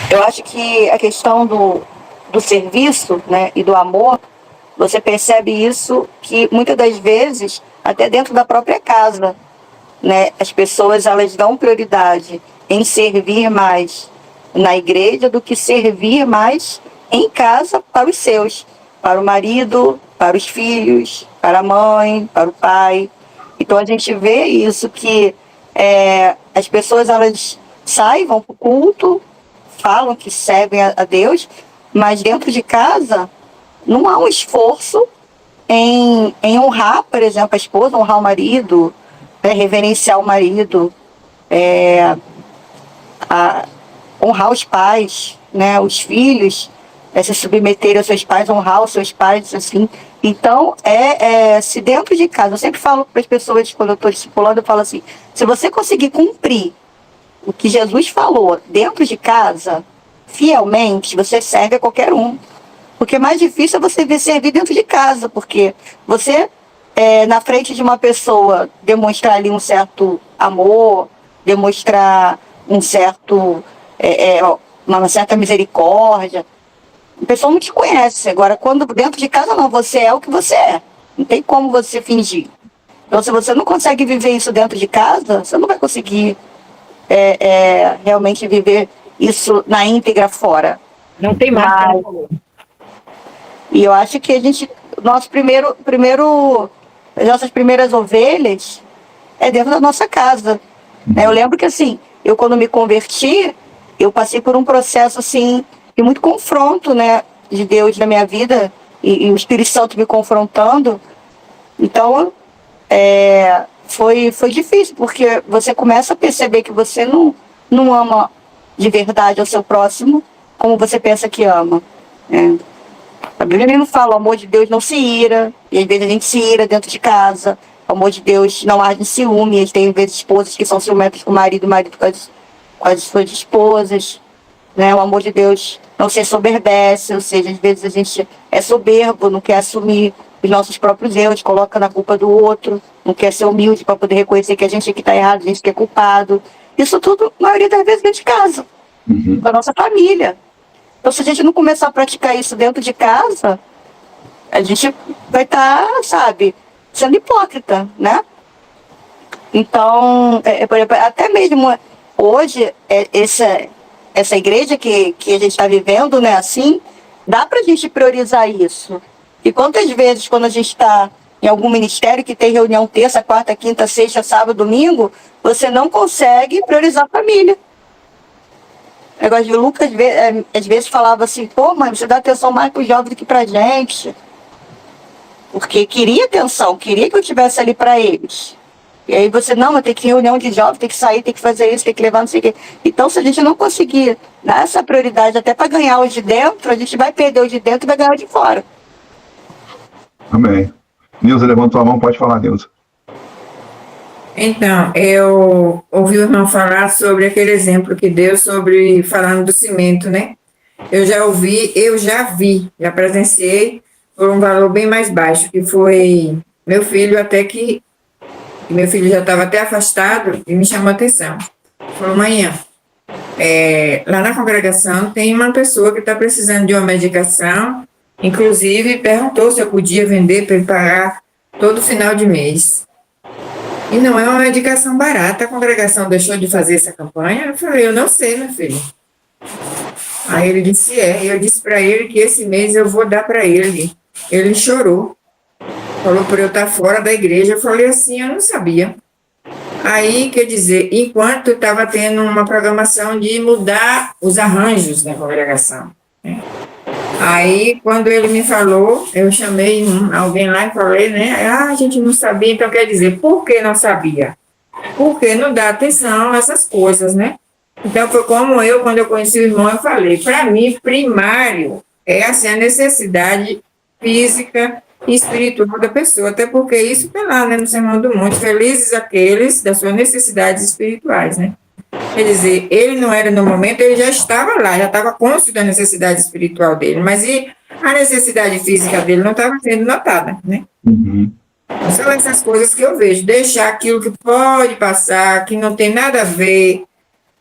Eu acho que a questão do serviço, né, e do amor, você percebe isso que muitas das vezes, até dentro da própria casa, né, as pessoas elas dão prioridade em servir mais na igreja do que servir mais em casa para os seus, para o marido, para os filhos, para a mãe, para o pai. Então a gente vê isso que as pessoas elas saem, vão para o culto, falam que servem a Deus, mas dentro de casa não há um esforço em honrar, por exemplo, a esposa, honrar o marido, reverenciar o marido, honrar os pais, né, os filhos, se submeterem aos seus pais, honrar os seus pais, assim. Então, se dentro de casa, eu sempre falo para as pessoas, quando eu estou discipulando, eu falo assim, se você conseguir cumprir o que Jesus falou dentro de casa, fielmente, você serve a qualquer um. Porque mais difícil é você ver servir dentro de casa, porque você, na frente de uma pessoa, demonstrar ali um certo amor, demonstrar um certo, uma certa misericórdia, a pessoa não te conhece. Agora, quando dentro de casa, não, você é o que você é. Não tem como você fingir. Então, se você não consegue viver isso dentro de casa, você não vai conseguir realmente viver isso na íntegra fora. Não tem mais. E eu acho que nosso as nossas primeiras ovelhas é dentro da nossa casa. Eu lembro que, assim, eu quando me converti, eu passei por um processo, assim, de muito confronto, né, de Deus na minha vida, e o Espírito Santo me confrontando. Então, foi difícil, porque você começa a perceber que você não ama de verdade ao seu próximo como você pensa que ama. A Bíblia não fala, o amor de Deus não se ira, e às vezes a gente se ira dentro de casa. O amor de Deus não age em ciúme, às vezes esposas que são ciumentas com o marido com as suas esposas. Né? O amor de Deus não se soberbece, ou seja, às vezes a gente é soberbo, não quer assumir os nossos próprios erros, coloca na culpa do outro, não quer ser humilde para poder reconhecer que a gente é que está errado, a gente que é culpado. Isso tudo, a maioria das vezes, dentro de casa, da nossa família. Então, se a gente não começar a praticar isso dentro de casa, a gente vai estar, sabe, sendo hipócrita, né? Então, por exemplo, até mesmo hoje, essa igreja que a gente está vivendo, né, assim, dá para a gente priorizar isso. E quantas vezes, quando a gente está em algum ministério que tem reunião terça, quarta, quinta, sexta, sábado, domingo, você não consegue priorizar a família. Negócio de Lucas, às vezes falava assim, pô, mãe, você dá atenção mais para os jovens do que para a gente. Porque queria atenção, queria que eu estivesse ali para eles. E aí você, não, tem que ir reunião de jovens, tem que sair, tem que fazer isso, tem que levar, não sei o quê. Então, se a gente não conseguir dar essa prioridade até para ganhar os de dentro, a gente vai perder os de dentro e vai ganhar os de fora. Amém. Nilza, levantou a mão, pode falar, Nilza. Então, eu ouvi o irmão falar sobre aquele exemplo que deu sobre falando do cimento, né? Eu já presenciei por um valor bem mais baixo, que foi meu filho, meu filho já estava até afastado e me chamou a atenção. Falou, manhã, lá na congregação tem uma pessoa que está precisando de uma medicação, inclusive perguntou se eu podia vender para ele pagar todo final de mês. E não é uma medicação barata, a congregação deixou de fazer essa campanha? Eu falei, eu não sei, meu filho. Aí ele disse, e eu disse para ele que esse mês eu vou dar para ele. Ele chorou, falou por eu estar fora da igreja. Eu falei assim, eu não sabia. Aí, quer dizer, enquanto estava tendo uma programação de mudar os arranjos da congregação, né? Aí, quando ele me falou, eu chamei alguém lá e falei, né? A gente não sabia, então quer dizer, por que não sabia? Porque não dá atenção a essas coisas, né? Então, foi como quando eu conheci o irmão, eu falei, para mim, primário é assim, a necessidade física e espiritual da pessoa, até porque isso está lá, né, no Sermão do Monte, felizes aqueles das suas necessidades espirituais, né? Quer dizer, ele não era no momento, ele já estava lá, já estava consciente da necessidade espiritual dele, mas a necessidade física dele não estava sendo notada, né? São essas coisas que eu vejo. Deixar aquilo que pode passar, que não tem nada a ver,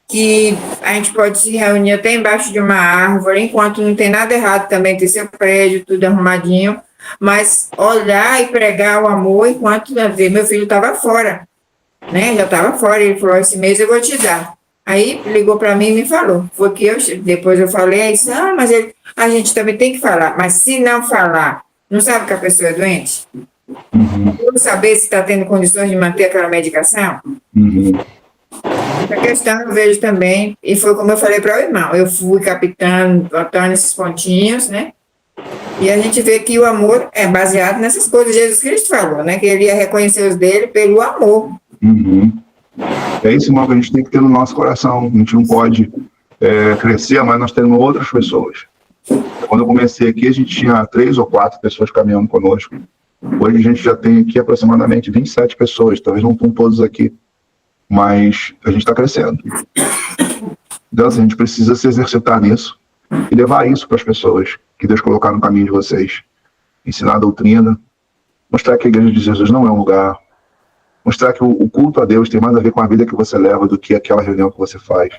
que a gente pode se reunir até embaixo de uma árvore, enquanto não tem nada errado também ter seu prédio, tudo arrumadinho, mas olhar e pregar o amor enquanto meu filho estava fora, né? Já estava fora, ele falou, esse mês eu vou te dar. Aí ligou para mim e me falou. Foi que depois eu falei, aí disse, mas a gente também tem que falar, mas se não falar, não sabe que a pessoa é doente? Não saber se está tendo condições de manter aquela medicação? Essa questão eu vejo também, e foi como eu falei para o irmão, eu fui captando, botando esses pontinhos, né? E a gente vê que o amor é baseado nessas coisas que Jesus Cristo falou, né? Que ele ia reconhecer os dele pelo amor. É esse amor que a gente tem que ter no nosso coração. A gente não pode crescer, mas nós temos outras pessoas. Quando eu comecei aqui, a gente tinha 3 ou 4 pessoas caminhando conosco. Hoje a gente já tem aqui aproximadamente 27 pessoas, talvez não estão todos aqui, mas a gente está crescendo. Então, assim, a gente precisa se exercitar nisso e levar isso para as pessoas que Deus colocar no caminho de vocês. Ensinar a doutrina, mostrar que a igreja de Jesus não é um lugar, mostrar que o culto a Deus tem mais a ver com a vida que você leva do que aquela reunião que você faz.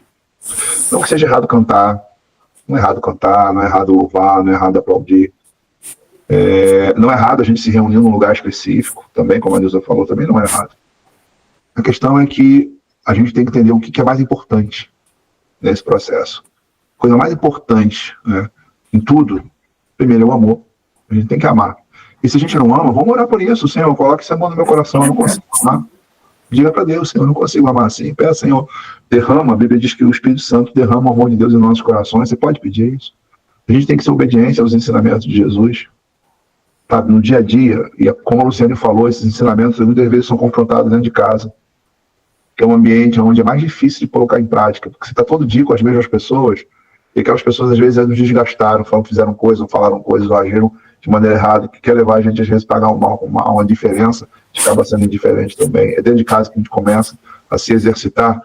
Não que seja errado cantar, não é errado cantar, não é errado louvar, não é errado aplaudir. Não é errado a gente se reunir num lugar específico, também, como a Nilza falou, também não é errado. A questão é que a gente tem que entender o que é mais importante nesse processo. A coisa mais importante, né, em tudo, primeiro é o amor. A gente tem que amar. E se a gente não ama, vamos orar por isso. Senhor, coloque esse amor no meu coração, eu não consigo amar. Diga para Deus, Senhor, eu não consigo amar assim. Peça, Senhor, derrama. A Bíblia diz que o Espírito Santo derrama o amor de Deus em nossos corações. Você pode pedir isso. A gente tem que ser obediente aos ensinamentos de Jesus. Sabe, no dia a dia, e como a Luciane falou, esses ensinamentos muitas vezes são confrontados dentro de casa, que é um ambiente onde é mais difícil de colocar em prática, porque você está todo dia com as mesmas pessoas, e aquelas pessoas às vezes nos desgastaram, fizeram coisas, ou falaram coisas, ou agiram de maneira errada, que quer levar a gente às vezes a pagar uma diferença, que acaba sendo indiferente também. É dentro de casa que a gente começa a se exercitar.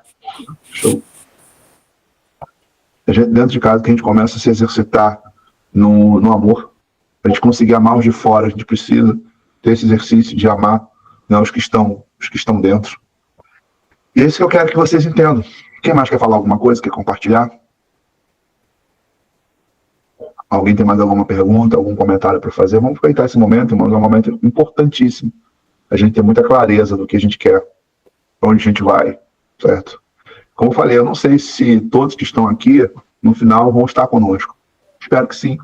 É dentro de casa que a gente começa a se exercitar no amor. A gente conseguir amar os de fora, a gente precisa ter esse exercício de amar, né, os que estão dentro. E é isso que eu quero que vocês entendam. Quem mais quer falar alguma coisa, quer compartilhar? Alguém tem mais alguma pergunta, algum comentário para fazer? Vamos aproveitar esse momento, irmãos, é um momento importantíssimo. A gente tem muita clareza do que a gente quer, para onde a gente vai, certo? Como eu falei, eu não sei se todos que estão aqui, no final, vão estar conosco. Espero que sim.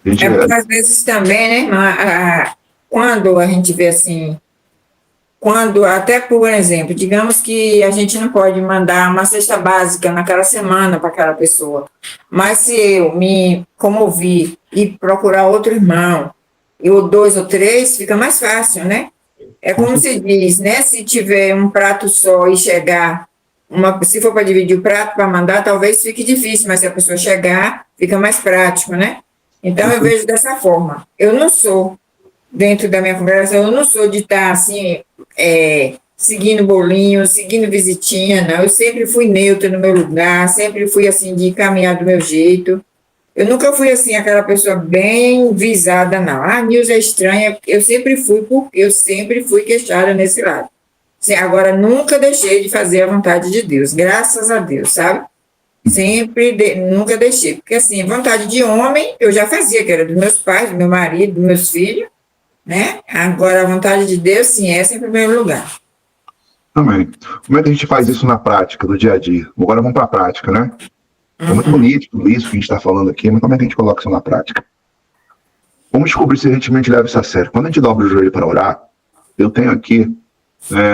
Porque às vezes também, né, quando a gente vê assim, até por exemplo, digamos que a gente não pode mandar uma cesta básica naquela semana para aquela pessoa, mas se eu me comover e procurar outro irmão, ou 2 ou 3, fica mais fácil, né? É como se diz, né, se tiver um prato só e chegar, se for para dividir o prato para mandar, talvez fique difícil, mas se a pessoa chegar, fica mais prático, né? Então, eu vejo dessa forma. Eu não sou, dentro da minha congregação, eu não sou de estar, assim, seguindo bolinho, seguindo visitinha, não. Eu sempre fui neutra no meu lugar, sempre fui, assim, de caminhar do meu jeito. Eu nunca fui, assim, aquela pessoa bem visada, não. A Nilza é estranha. Eu sempre fui queixada nesse lado. Assim, agora, nunca deixei de fazer a vontade de Deus, graças a Deus, sabe? Nunca deixei, porque assim, vontade de homem eu já fazia, que era dos meus pais, do meu marido, dos meus filhos, né? Agora a vontade de Deus, sim, essa em primeiro lugar. Amém. Como é que a gente faz isso na prática, do dia a dia? Agora vamos para a prática, né? É muito bonito tudo isso que a gente está falando aqui, mas como é que a gente coloca isso na prática? Vamos descobrir se a gente leva isso a sério. Quando a gente dobra o joelho para orar, eu tenho aqui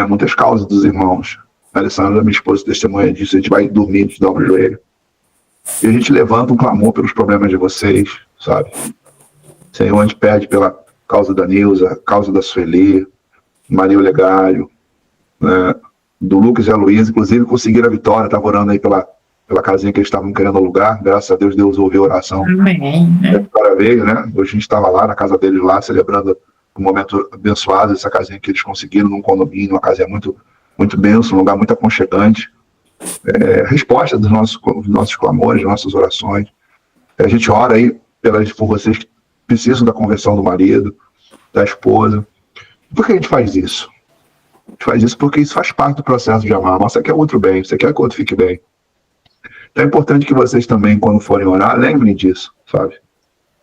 muitas causas dos irmãos. A Alessandra, minha esposa, testemunha disso. A gente vai dormir, a gente dobra o joelho. E a gente levanta um clamor pelos problemas de vocês, sabe? Senhor, a gente pede pela causa da Nilza, causa da Sueli, Maria Olegário, né, do Lucas e a Luísa. Inclusive, conseguiram a vitória. Estava orando aí pela casinha que eles estavam querendo alugar. Graças a Deus, Deus ouviu a oração. Amém. A vitória veio, né? Hoje a gente estava lá na casa deles, lá, celebrando um momento abençoado, essa casinha que eles conseguiram num condomínio, uma casinha muito benção, um lugar muito aconchegante. Resposta dos nossos clamores, das nossas orações. A gente ora aí por vocês que precisam da conversão do marido, da esposa. Por que a gente faz isso? A gente faz isso porque isso faz parte do processo de amar. Você quer o outro bem, você quer que o outro fique bem. Então é importante que vocês também, quando forem orar, lembrem disso, sabe?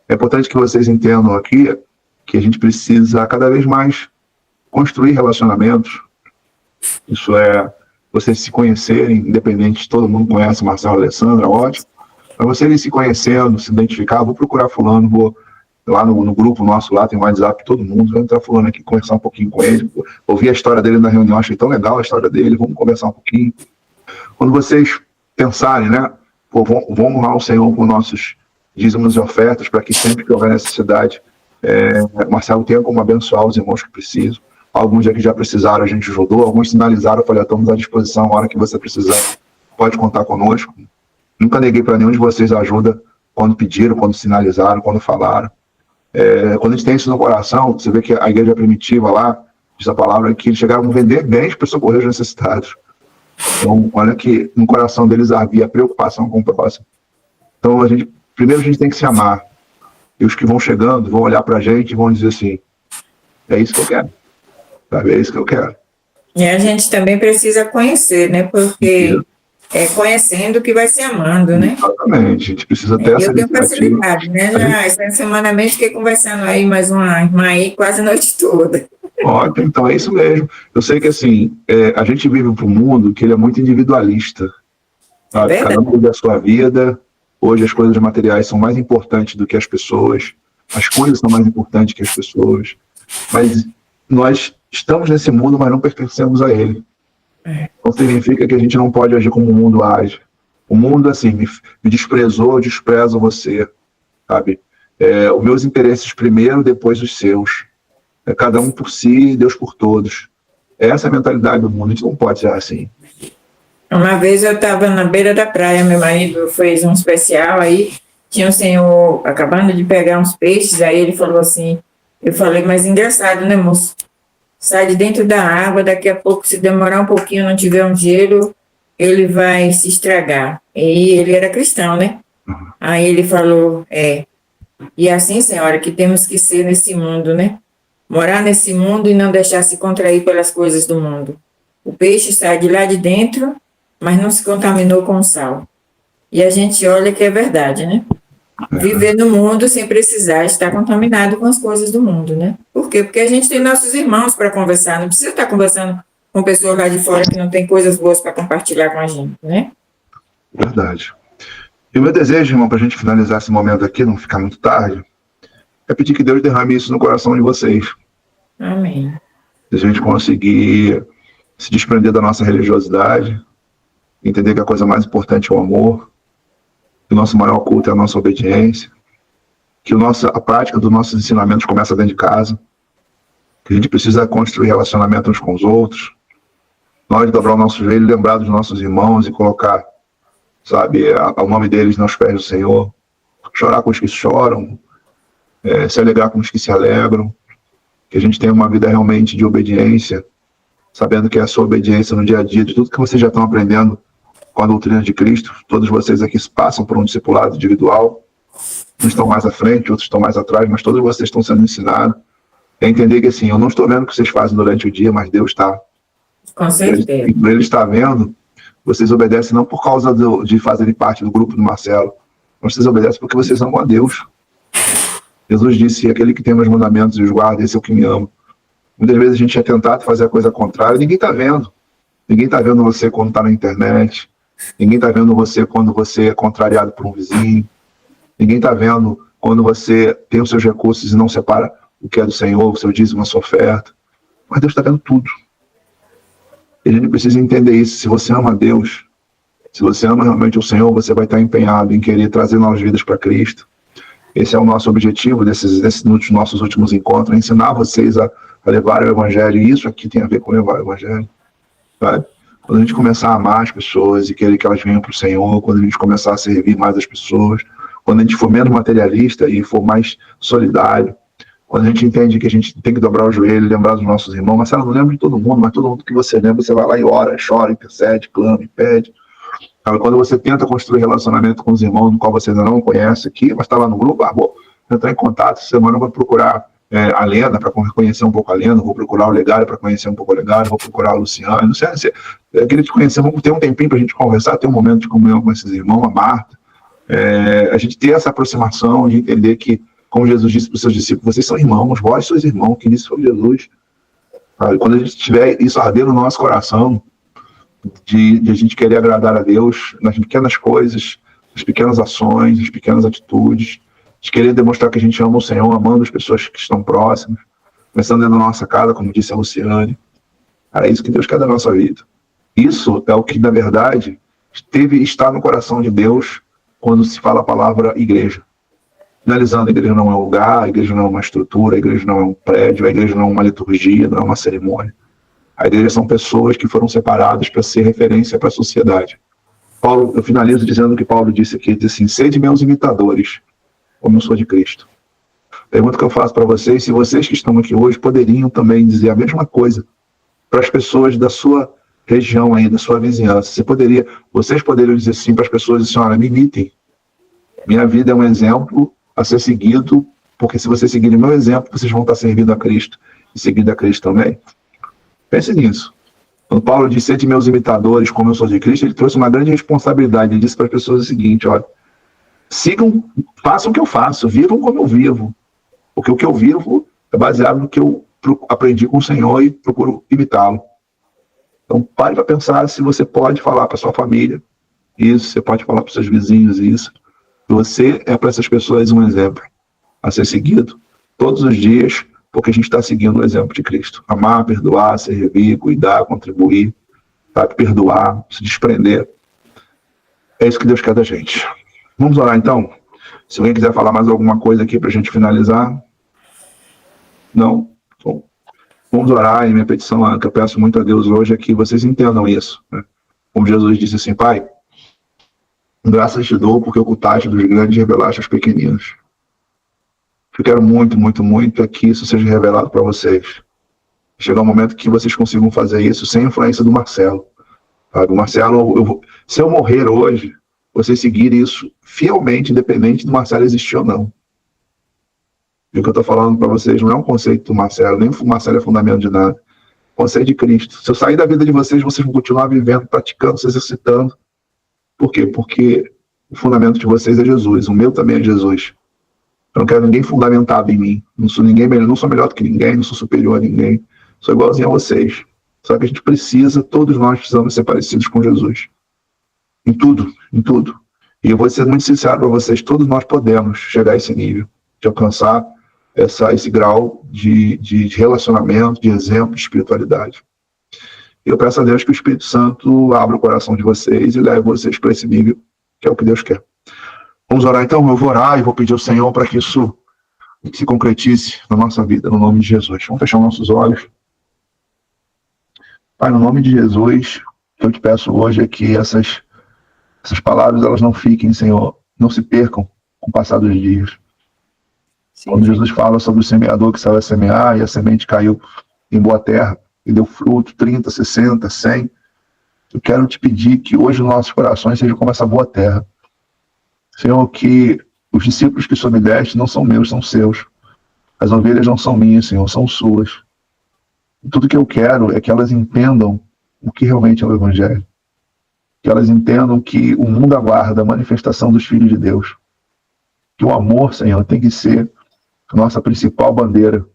É importante que vocês entendam aqui que a gente precisa cada vez mais construir relacionamentos. Isso é, vocês se conhecerem, independente, todo mundo conhece Marcelo e Alessandra, ótimo. Mas vocês irem se conhecendo, se identificar, vou procurar fulano, vou lá no grupo nosso, lá tem um WhatsApp, todo mundo, vou entrar fulano aqui, conversar um pouquinho com ele, ouvir a história dele na reunião, achei tão legal a história dele, vamos conversar um pouquinho. Quando vocês pensarem, né, pô, vamos honrar o Senhor com nossos dízimos e ofertas, para que sempre que houver necessidade, Marcelo tenha como abençoar os irmãos que precisam. Alguns já que já precisaram, a gente ajudou, alguns sinalizaram, eu falei, estamos à disposição, a hora que você precisar, pode contar conosco. Nunca neguei para nenhum de vocês ajuda quando pediram, quando sinalizaram, quando falaram. Quando a gente tem isso no coração, você vê que a igreja primitiva lá, diz a palavra, que eles chegaram a vender bens para socorrer os necessitados. Então, olha que no coração deles havia preocupação com o próximo. Então, primeiro a gente tem que se amar. E os que vão chegando vão olhar para a gente e vão dizer assim, é isso que eu quero. Sabe? É isso que eu quero. E a gente também precisa conhecer, né? Porque é conhecendo que vai se amando, né? Exatamente. A gente precisa ter essa Eu tenho iniciativa. facilidade, né? Já semanalmente fiquei conversando aí mais uma irmã aí quase a noite toda. Ótimo, então é isso mesmo. Eu sei que assim, a gente vive para um mundo que ele é muito individualista. Sabe? Cada um vive a sua vida. Hoje as coisas materiais são mais importantes do que as pessoas. As coisas são mais importantes que as pessoas. Mas nós estamos nesse mundo, mas não pertencemos a ele. Então significa que a gente não pode agir como o mundo age. O mundo, assim, me desprezou, eu desprezo você. Sabe? Os meus interesses primeiro, depois os seus. Cada um por si, Deus por todos. Essa é a mentalidade do mundo, a gente não pode ser assim. Uma vez eu estava na beira da praia, meu marido fez um especial aí, tinha um senhor acabando de pegar uns peixes, aí ele falou assim, eu falei, mas engraçado, né, moço? Sai de dentro da água, daqui a pouco, se demorar um pouquinho, não tiver um gelo, ele vai se estragar. E ele era cristão, né? Aí ele falou, e assim, senhora, que temos que ser nesse mundo, né? Morar nesse mundo e não deixar se contrair pelas coisas do mundo. O peixe sai de lá de dentro, mas não se contaminou com o sal. E a gente olha que é verdade, né? Viver no mundo sem precisar estar contaminado com as coisas do mundo, né? Por quê? Porque a gente tem nossos irmãos para conversar, não precisa estar conversando com pessoas lá de fora que não tem coisas boas para compartilhar com a gente, né? Verdade. E o meu desejo, irmão, para a gente finalizar esse momento aqui, não ficar muito tarde, é pedir que Deus derrame isso no coração de vocês. Amém. Se a gente conseguir se desprender da nossa religiosidade, entender que a coisa mais importante é o amor, que o nosso maior culto é a nossa obediência, que a prática dos nossos ensinamentos começa dentro de casa, que a gente precisa construir relacionamento uns com os outros, nós dobrar o nosso joelho, lembrar dos nossos irmãos e colocar, sabe, o nome deles nos pés do Senhor, chorar com os que choram, se alegrar com os que se alegram, que a gente tenha uma vida realmente de obediência, sabendo que é a sua obediência no dia a dia, de tudo que vocês já estão aprendendo com a doutrina de Cristo. Todos vocês aqui passam por um discipulado individual, uns estão mais à frente, outros estão mais atrás, mas todos vocês estão sendo ensinados a entender que assim, eu não estou vendo o que vocês fazem durante o dia, mas Deus está. Com certeza. Ele está vendo, vocês obedecem não por causa de fazerem parte do grupo do Marcelo, mas vocês obedecem porque vocês amam a Deus. Jesus disse, aquele que tem meus mandamentos e os guarda, esse é o que me ama. Muitas vezes a gente é tentado fazer a coisa contrária, ninguém está vendo. Ninguém está vendo você quando está na internet, ninguém está vendo você quando você é contrariado por um vizinho, ninguém está vendo quando você tem os seus recursos e não separa o que é do Senhor, o seu dízimo, a sua oferta. Mas Deus está vendo tudo. E a gente precisa entender isso. Se você ama a Deus, se você ama realmente o Senhor, você vai estar empenhado em querer trazer novas vidas para Cristo. Esse é o nosso objetivo desses nossos últimos encontros, é ensinar vocês a levar o Evangelho, e isso aqui tem a ver com levar o Evangelho. Sabe? Quando a gente começar a amar as pessoas e querer que elas venham para o Senhor, quando a gente começar a servir mais as pessoas, quando a gente for menos materialista e for mais solidário, quando a gente entende que a gente tem que dobrar o joelho, lembrar dos nossos irmãos, Marcelo, não lembro de todo mundo, mas todo mundo que você lembra, você vai lá e ora, chora, intercede, clama e pede. Quando você tenta construir relacionamento com os irmãos, do qual você ainda não conhece aqui, mas está lá no grupo, vou entrar em contato, essa semana eu vou procurar a Lena, para conhecer um pouco a Lena, vou procurar o Legário para conhecer um pouco o Legário, vou procurar o Luciano, não sei, eu queria te conhecer, vamos ter um tempinho para a gente conversar, ter um momento de comunhão com esses irmãos, a Marta, a gente ter essa aproximação, de entender que, como Jesus disse para os seus discípulos, vocês são irmãos, vós sois irmãos, que disse foi Jesus. Quando a gente tiver isso arder no nosso coração, de a gente querer agradar a Deus nas pequenas coisas, nas pequenas ações, nas pequenas atitudes, de querer demonstrar que a gente ama o Senhor, amando as pessoas que estão próximas, pensando dentro da nossa casa, como disse a Luciane. É isso que Deus quer da nossa vida. Isso é o que, na verdade, está no coração de Deus quando se fala a palavra igreja. Finalizando, a igreja não é um lugar, a igreja não é uma estrutura, a igreja não é um prédio, a igreja não é uma liturgia, não é uma cerimônia. A igreja são pessoas que foram separadas para ser referência para a sociedade. Paulo, eu finalizo dizendo o que Paulo disse aqui, diz assim, sede meus imitadores, como eu sou de Cristo. Pergunta que eu faço para vocês, se vocês que estão aqui hoje poderiam também dizer a mesma coisa para as pessoas da sua região aí, da sua vizinhança. Vocês poderiam dizer sim para as pessoas, assim, olha, me imitem. Minha vida é um exemplo a ser seguido, porque se vocês seguirem meu exemplo, vocês vão estar servindo a Cristo e seguindo a Cristo também. Pense nisso. Quando Paulo disse, sede meus imitadores, como eu sou de Cristo, ele trouxe uma grande responsabilidade. Ele disse para as pessoas o seguinte, olha, sigam, façam o que eu faço, vivam como eu vivo. Porque o que eu vivo é baseado no que eu aprendi com o Senhor e procuro imitá-lo. Então, pare para pensar se você pode falar para sua família isso, você pode falar para os seus vizinhos isso. Você é para essas pessoas um exemplo a ser seguido todos os dias, porque a gente está seguindo o exemplo de Cristo. Amar, perdoar, servir, cuidar, contribuir, sabe? Perdoar, se desprender. É isso que Deus quer da gente. Vamos orar então? Se alguém quiser falar mais alguma coisa aqui para a gente finalizar. Não? Bom, vamos orar, e minha petição que eu peço muito a Deus hoje é que vocês entendam isso, né? Como Jesus disse assim, Pai, graças te dou porque ocultaste dos grandes e revelaste aos pequeninos. Eu quero muito, muito, muito é que isso seja revelado para vocês. Chegar um momento que vocês consigam fazer isso sem influência do Marcelo. Sabe? O Marcelo, se eu morrer hoje, vocês seguirem isso fielmente, independente do Marcelo existir ou não. E o que eu estou falando para vocês não é um conceito do Marcelo, nem o Marcelo é fundamento de nada. O conceito de Cristo. Se eu sair da vida de vocês, vocês vão continuar vivendo, praticando, se exercitando. Por quê? Porque o fundamento de vocês é Jesus, o meu também é Jesus. Eu não quero ninguém fundamentado em mim. Não sou ninguém melhor, não sou melhor do que ninguém, não sou superior a ninguém. Sou igualzinho a vocês. Só que a gente precisa, todos nós precisamos ser parecidos com Jesus. Em tudo, em tudo. E eu vou ser muito sincero para vocês, todos nós podemos chegar a esse nível, de alcançar esse grau de relacionamento, de exemplo, de espiritualidade. E eu peço a Deus que o Espírito Santo abra o coração de vocês e leve vocês para esse nível, que é o que Deus quer. Vamos orar então? Eu vou orar e vou pedir ao Senhor para que isso se concretize na nossa vida, no nome de Jesus. Vamos fechar nossos olhos. Pai, no nome de Jesus, o que eu te peço hoje é que essas palavras elas não fiquem, Senhor, não se percam com o passar dos dias. Sim. Quando Jesus fala sobre o semeador que saiu a semear e a semente caiu em boa terra e deu fruto, 30, 60, 100, eu quero te pedir que hoje os nossos corações sejam como essa boa terra. Senhor, que os discípulos que o Senhor me deste não são meus, são seus. As ovelhas não são minhas, Senhor, são suas. E tudo que eu quero é que elas entendam o que realmente é o Evangelho. Que elas entendam que o mundo aguarda a manifestação dos filhos de Deus. Que o amor, Senhor, tem que ser a nossa principal bandeira.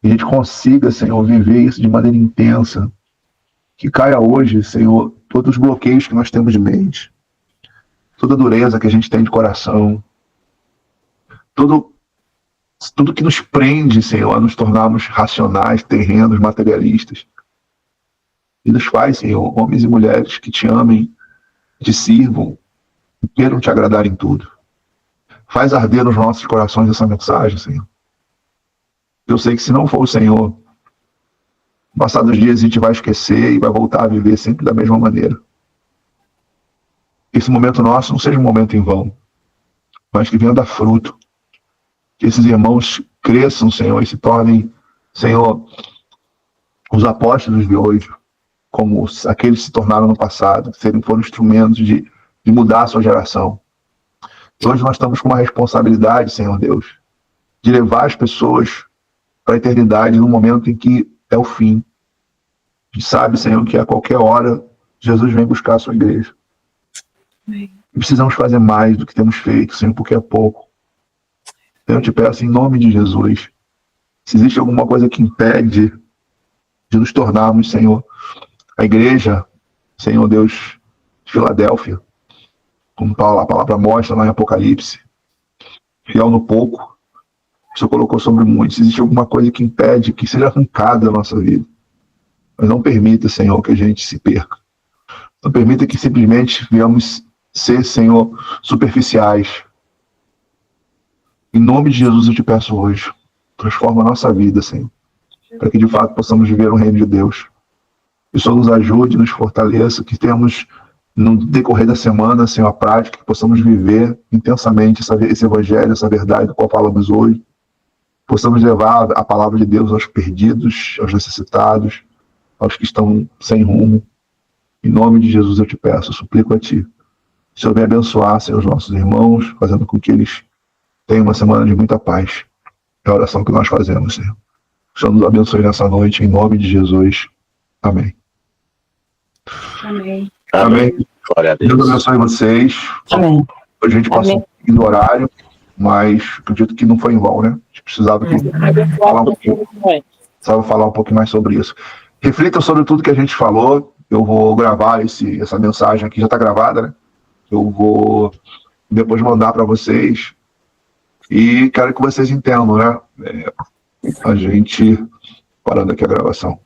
E a gente consiga, Senhor, viver isso de maneira intensa. Que caia hoje, Senhor, todos os bloqueios que nós temos de mente. Toda a dureza que a gente tem de coração. Tudo que nos prende, Senhor, a nos tornarmos racionais, terrenos, materialistas. E nos faz, Senhor, homens e mulheres que te amem, te sirvam, e queiram te agradar em tudo. Faz arder nos nossos corações essa mensagem, Senhor. Eu sei que se não for o Senhor, passados os dias a gente vai esquecer e vai voltar a viver sempre da mesma maneira. Esse momento nosso não seja um momento em vão, mas que venha dar fruto. Que esses irmãos cresçam, Senhor, e se tornem, Senhor, os apóstolos de hoje, como aqueles que se tornaram no passado, foram instrumentos de mudar a sua geração. E hoje nós estamos com uma responsabilidade, Senhor Deus, de levar as pessoas para a eternidade no momento em que é o fim. A gente sabe, Senhor, que a qualquer hora Jesus vem buscar a sua igreja. E precisamos fazer mais do que temos feito, Senhor, porque é pouco. Eu te peço em nome de Jesus, se existe alguma coisa que impede de nos tornarmos, Senhor, a igreja, Senhor Deus, de Filadélfia, como a palavra mostra lá em Apocalipse, fiel no pouco, o Senhor colocou sobre muitos. Se existe alguma coisa que impede que seja arrancada da nossa vida, mas não permita, Senhor, que a gente se perca. Não permita que simplesmente venhamos ser, Senhor, superficiais. Em nome de Jesus eu te peço hoje, transforma a nossa vida, Senhor, para que de fato possamos viver o reino de Deus. Que o Senhor nos ajude, nos fortaleça, que tenhamos no decorrer da semana, Senhor, a prática, que possamos viver intensamente esse evangelho, essa verdade do qual falamos hoje. Possamos levar a palavra de Deus aos perdidos, aos necessitados, aos que estão sem rumo. Em nome de Jesus eu te peço, eu suplico a ti. O Senhor venha abençoar, Senhor, os nossos irmãos, fazendo com que eles tenham uma semana de muita paz. É a oração que nós fazemos, Senhor. O Senhor nos abençoe nessa noite, em nome de Jesus. Amém. Amém. Amém. Glória a Deus. Deus abençoe vocês. Amém. A gente passou Amém. um pouquinho do horário, mas acredito que não foi em vão, né? A gente precisava falar um pouquinho mais sobre isso. Reflitam sobre tudo que a gente falou. Eu vou gravar essa mensagem aqui, já está gravada, né? Eu vou depois mandar para vocês. E quero que vocês entendam, né? A gente... Parando aqui a gravação.